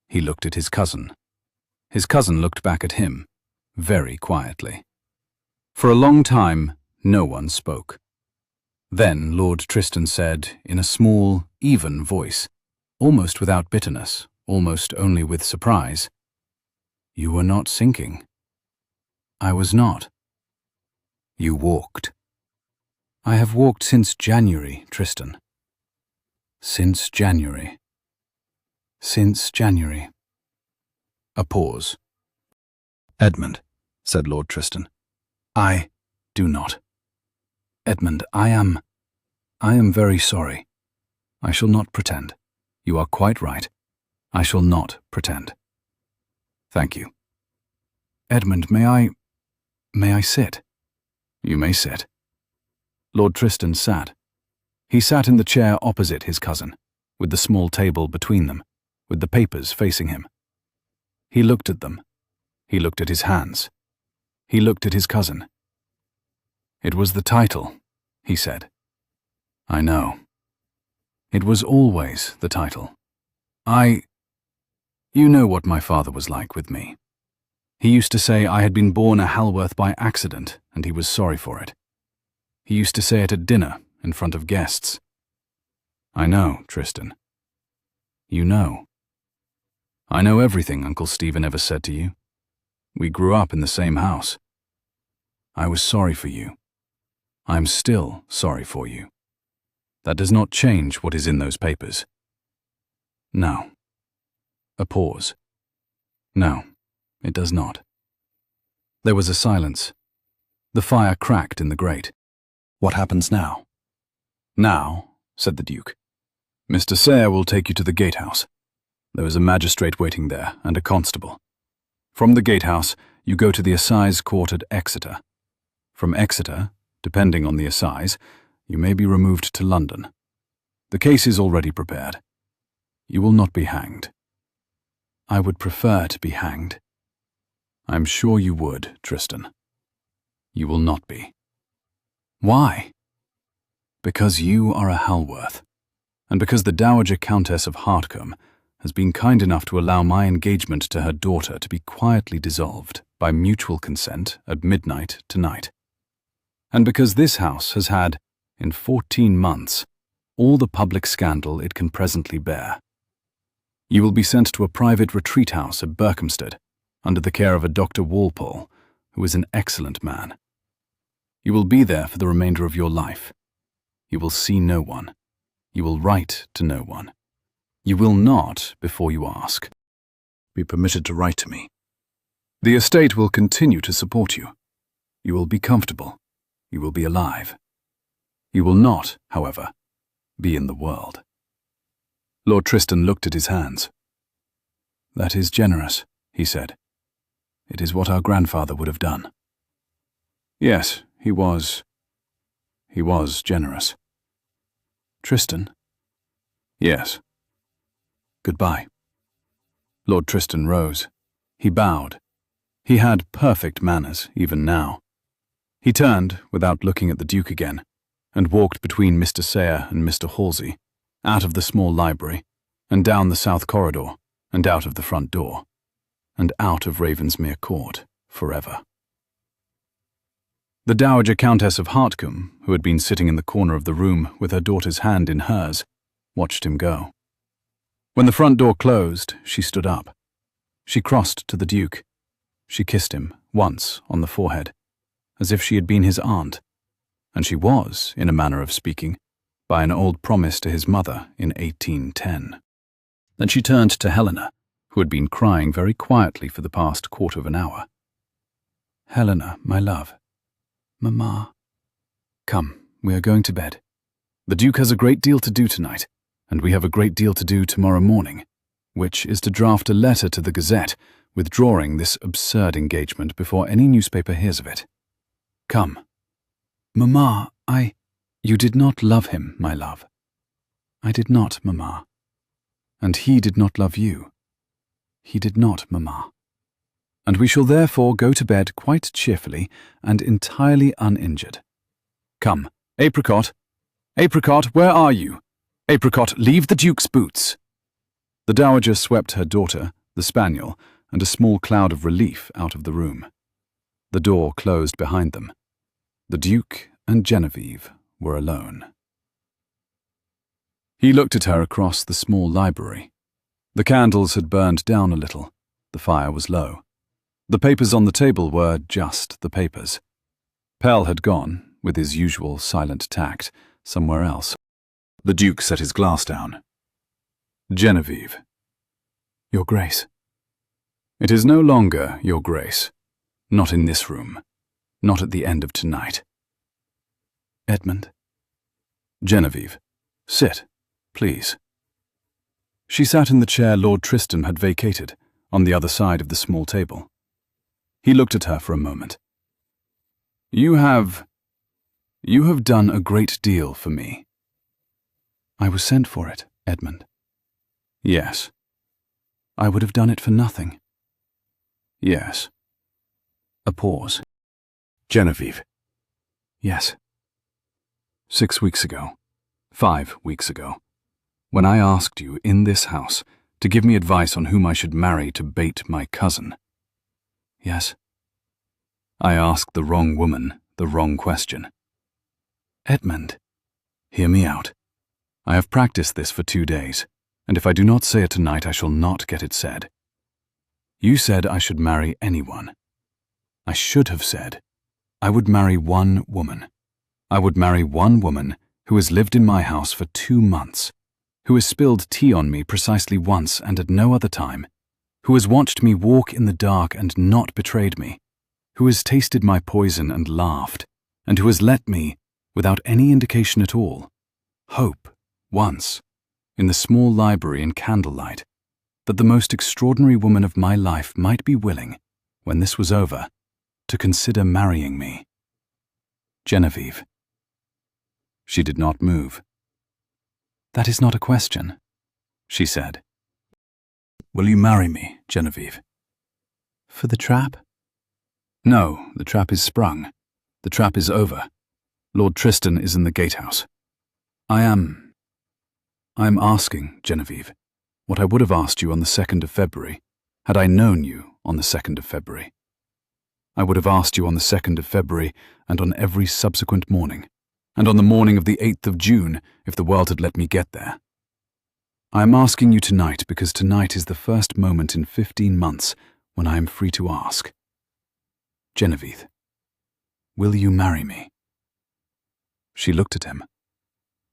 He looked at his cousin. His cousin looked back at him, very quietly. For a long time, no one spoke. Then Lord Tristan said, in a small, even voice, almost without bitterness, almost only with surprise, "You were not sinking." "I was not." "You walked." "I have walked since January, Tristan." "Since January. Since January." A pause. "Edmund," said Lord Tristan, I do not. Edmund, I am very sorry. I shall not pretend. You are quite right. I shall not pretend. Thank you. Edmund, may I sit? You may sit. Lord Tristan sat. He sat in the chair opposite his cousin, with the small table between them, with the papers facing him. He looked at them. He looked at his hands. He looked at his cousin. It was the title, he said. I know. It was always the title. You know what my father was like with me. He used to say I had been born a Halworth by accident, and he was sorry for it. He used to say it at dinner, in front of guests. I know, Tristan. You know. I know everything Uncle Stephen ever said to you. We grew up in the same house. I was sorry for you. I'm still sorry for you. That does not change what is in those papers. No. A pause. No, it does not. There was a silence. The fire cracked in the grate. What happens now? Now, said the Duke, Mr. Sayre will take you to the gatehouse. There is a magistrate waiting there, and a constable. From the gatehouse, you go to the assize court at Exeter. From Exeter, depending on the assize, you may be removed to London. The case is already prepared. You will not be hanged. I would prefer to be hanged. I'm sure you would, Tristan. You will not be. Why? Because you are a Halworth, and because the Dowager Countess of Hartcombe has been kind enough to allow my engagement to her daughter to be quietly dissolved by mutual consent at midnight tonight. And because this house has had, in 14 months, all the public scandal it can presently bear. You will be sent to a private retreat house at Berkhamsted, under the care of a Dr. Walpole, who is an excellent man. You will be there for the remainder of your life. You will see no one. You will write to no one. You will not, before you ask, be permitted to write to me. The estate will continue to support you. You will be comfortable. You will be alive. You will not, however, be in the world. Lord Tristan looked at his hands. That is generous, he said. It is what our grandfather would have done. Yes, he was generous. Tristan? Yes. Goodbye. Lord Tristan rose. He bowed. He had perfect manners, even now. He turned, without looking at the Duke again, and walked between Mr. Sayre and Mr. Halsey, out of the small library, and down the south corridor, and out of the front door, and out of Ravensmere Court forever. The Dowager Countess of Hartcombe, who had been sitting in the corner of the room with her daughter's hand in hers, watched him go. When the front door closed, she stood up. She crossed to the Duke. She kissed him once on the forehead, as if she had been his aunt, and she was, in a manner of speaking, by an old promise to his mother in 1810. Then she turned to Helena, who had been crying very quietly for the past quarter of an hour. Helena, my love. Mamma. Come, we are going to bed. The Duke has a great deal to do tonight, and we have a great deal to do tomorrow morning, which is to draft a letter to the Gazette withdrawing this absurd engagement before any newspaper hears of it. Come. Mamma, You did not love him, my love. I did not, Mamma. And he did not love you. He did not, Mamma. And we shall therefore go to bed quite cheerfully and entirely uninjured. Come, Apricot. Apricot, where are you? Apricot, leave the Duke's boots. The Dowager swept her daughter, the spaniel, and a small cloud of relief out of the room. The door closed behind them. The Duke and Genevieve were alone. He looked at her across the small library. The candles had burned down a little. The fire was low. The papers on the table were just the papers. Pell had gone, with his usual silent tact, somewhere else. The Duke set his glass down. Genevieve. Your Grace. It is no longer, Your Grace. Not in this room. Not at the end of tonight. Edmund. Genevieve, sit, please. She sat in the chair Lord Tristan had vacated, on the other side of the small table. He looked at her for a moment. You have done a great deal for me. I was sent for it, Edmund. Yes. I would have done it for nothing. Yes. A pause. Genevieve. Yes. 6 weeks ago, 5 weeks ago, when I asked you in this house to give me advice on whom I should marry to bait my cousin. Yes. I asked the wrong woman the wrong question. Edmund. Hear me out. I have practiced this for 2 days, and if I do not say it tonight, I shall not get it said. You said I should marry anyone. I should have said, I would marry one woman. I would marry one woman who has lived in my house for 2 months, who has spilled tea on me precisely once and at no other time, who has watched me walk in the dark and not betrayed me, who has tasted my poison and laughed, and who has let me, without any indication at all, hope, once, in the small library in candlelight, that the most extraordinary woman of my life might be willing, when this was over, to consider marrying me. Genevieve. She did not move. That is not a question, she said. Will you marry me, Genevieve? For the trap? No, the trap is sprung. The trap is over. Lord Tristan is in the gatehouse. I am asking, Genevieve, what I would have asked you on the 2nd of February, had I known you on the 2nd of February. I would have asked you on the 2nd of February and on every subsequent morning, and on the morning of the 8th of June if the world had let me get there. I am asking you tonight because tonight is the first moment in 15 months when I am free to ask. Genevieve, will you marry me? She looked at him.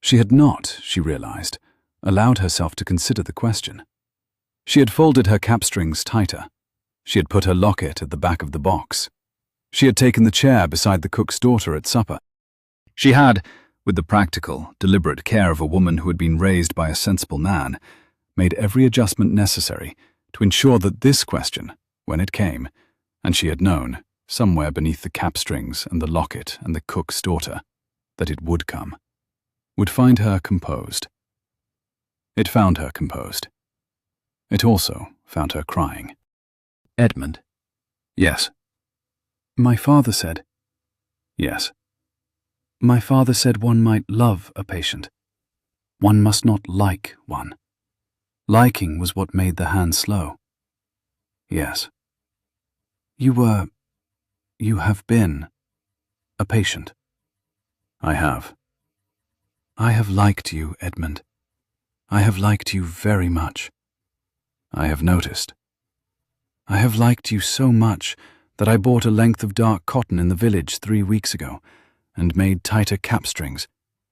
She had not, she realized, allowed herself to consider the question. She had folded her cap strings tighter. She had put her locket at the back of the box. She had taken the chair beside the cook's daughter at supper. She had, with the practical, deliberate care of a woman who had been raised by a sensible man, made every adjustment necessary to ensure that this question, when it came, and she had known, somewhere beneath the cap strings and the locket and the cook's daughter, that it would come, would find her composed. It found her composed. It also found her crying. Edmund. Yes. My father said. Yes. My father said one might love a patient. One must not like one. Liking was what made the hand slow. Yes. You have been a patient. I have. I have liked you, Edmund. I have liked you very much. I have noticed. I have liked you so much that I bought a length of dark cotton in the village 3 weeks ago and made tighter cap strings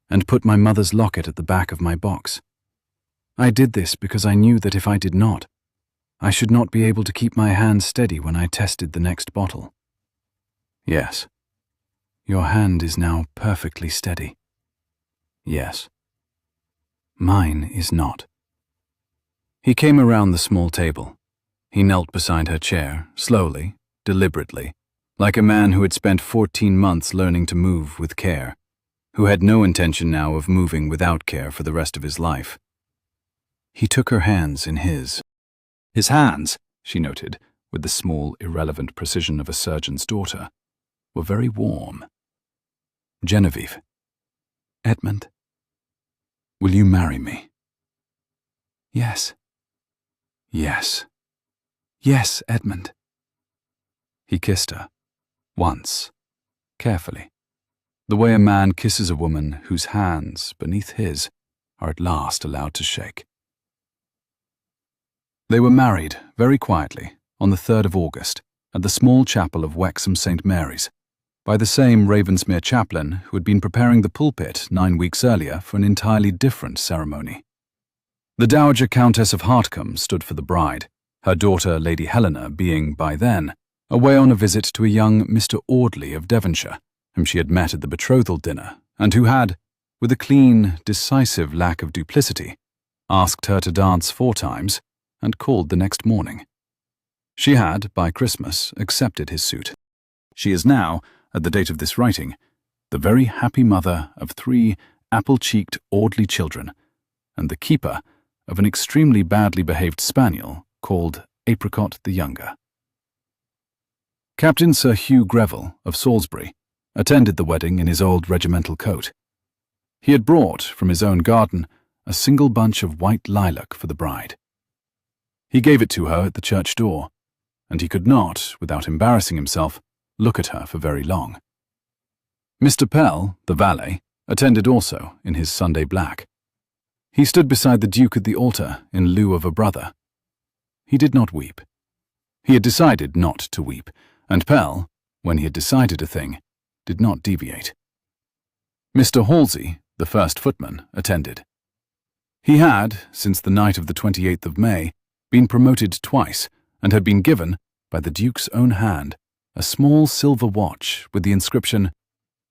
and put my mother's locket at the back of my box. I did this because I knew that if I did not, I should not be able to keep my hand steady when I tested the next bottle. Yes. Your hand is now perfectly steady. Yes. Mine is not. He came around the small table. He knelt beside her chair, slowly, deliberately, like a man who had spent 14 months learning to move with care, who had no intention now of moving without care for the rest of his life. He took her hands in his. His hands, she noted, with the small, irrelevant precision of a surgeon's daughter, were very warm. Genevieve. Edmund. Will you marry me? Yes. Yes. Yes, Edmund. He kissed her. Once. Carefully. The way a man kisses a woman whose hands, beneath his, are at last allowed to shake. They were married, very quietly, on the 3rd of August, at the small chapel of Wexham St. Mary's, by the same Ravensmere chaplain who had been preparing the pulpit 9 weeks earlier for an entirely different ceremony. The Dowager Countess of Hartcombe stood for the bride, her daughter Lady Helena being, by then, away on a visit to a young Mr. Audley of Devonshire, whom she had met at the betrothal dinner, and who had, with a clean, decisive lack of duplicity, asked her to dance 4 times and called the next morning. She had, by Christmas, accepted his suit. She is now, at the date of this writing, the very happy mother of 3 apple-cheeked Audley children, and the keeper of an extremely badly behaved spaniel called Apricot the Younger. Captain Sir Hugh Greville of Salisbury attended the wedding in his old regimental coat. He had brought, from his own garden, a single bunch of white lilac for the bride. He gave it to her at the church door, and he could not, without embarrassing himself, look at her for very long. Mr. Pell, the valet, attended also in his Sunday black. He stood beside the Duke at the altar in lieu of a brother. He did not weep. He had decided not to weep, and Pell, when he had decided a thing, did not deviate. Mr. Halsey, the first footman, attended. He had, since the night of the 28th of May, been promoted twice, and had been given, by the Duke's own hand, a small silver watch with the inscription,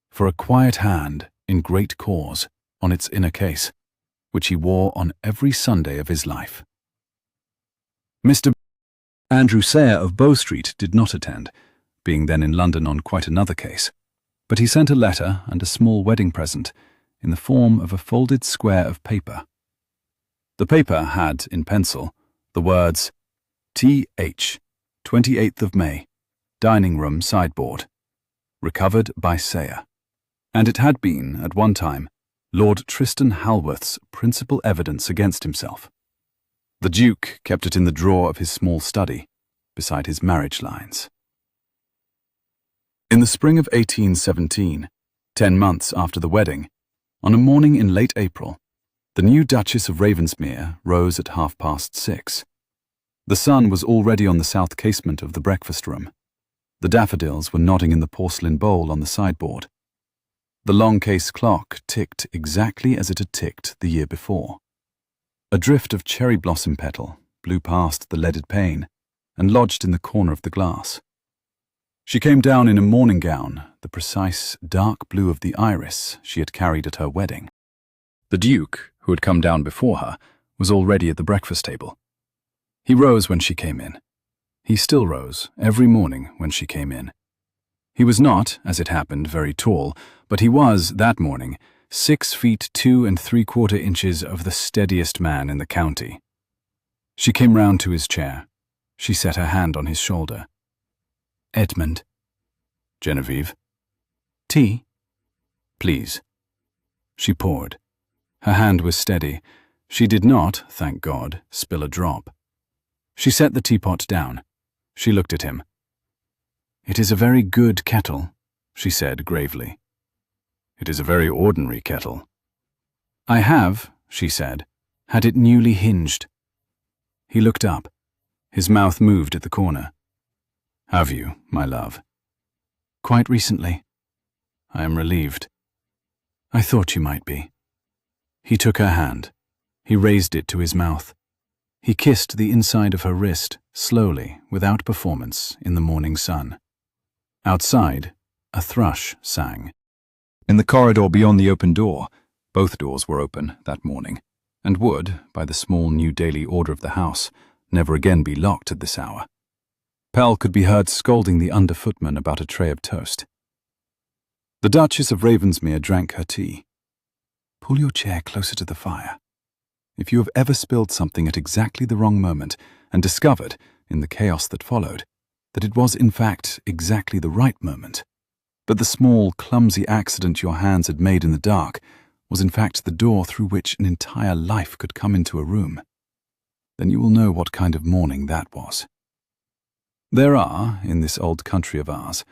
"For a quiet hand in great cause," on its inner case, which he wore on every Sunday of his life. Mr. Andrew Sayer of Bow Street did not attend, being then in London on quite another case, but he sent a letter and a small wedding present in the form of a folded square of paper. The paper had, in pencil, the words, T.H., 28th of May, dining room sideboard, recovered by Sayer, and it had been, at one time, Lord Tristan Halworth's principal evidence against himself. The Duke kept it in the drawer of his small study, beside his marriage lines. In the spring of 1817, 10 months after the wedding, on a morning in late April, the new Duchess of Ravensmere rose at 6:30. The sun was already on the south casement of the breakfast room. The daffodils were nodding in the porcelain bowl on the sideboard. The long case clock ticked exactly as it had ticked the year before. A drift of cherry blossom petal blew past the leaded pane and lodged in the corner of the glass. She came down in a morning gown, the precise dark blue of the iris she had carried at her wedding. The Duke, who had come down before her, was already at the breakfast table. He rose when she came in. He still rose every morning when she came in. He was not, as it happened, very tall, but he was, that morning, 6 feet 2 3/4 of the steadiest man in the county. She came round to his chair. She set her hand on his shoulder. "Edmund." "Genevieve." "Tea?" "Please." She poured. Her hand was steady. She did not, thank God, spill a drop. She set the teapot down. She looked at him. "It is a very good kettle," she said gravely. "It is a very ordinary kettle." "I have," she said, "had it newly hinged." He looked up. His mouth moved at the corner. "Have you, my love?" "Quite recently." "I am relieved." "I thought you might be." He took her hand. He raised it to his mouth. He kissed the inside of her wrist, slowly, without performance, in the morning sun. Outside, a thrush sang. In the corridor beyond the open door, both doors were open that morning, and would, by the small new daily order of the house, never again be locked at this hour. Pell could be heard scolding the under-footman about a tray of toast. The Duchess of Ravensmere drank her tea. "Pull your chair closer to the fire. If you have ever spilled something at exactly the wrong moment and discovered, in the chaos that followed, that it was in fact exactly the right moment, that the small, clumsy accident your hands had made in the dark was in fact the door through which an entire life could come into a room, then you will know what kind of morning that was. There are, in this old country of ours,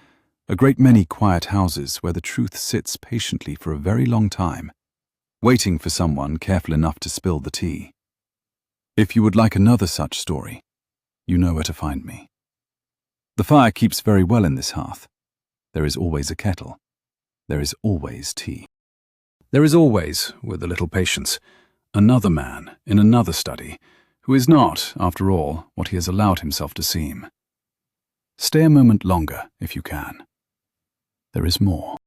a great many quiet houses where the truth sits patiently for a very long time, waiting for someone careful enough to spill the tea. If you would like another such story, you know where to find me. The fire keeps very well in this hearth. There is always a kettle. There is always tea. There is always, with a little patience, another man in another study who is not, after all, what he has allowed himself to seem. Stay a moment longer if you can. There is more.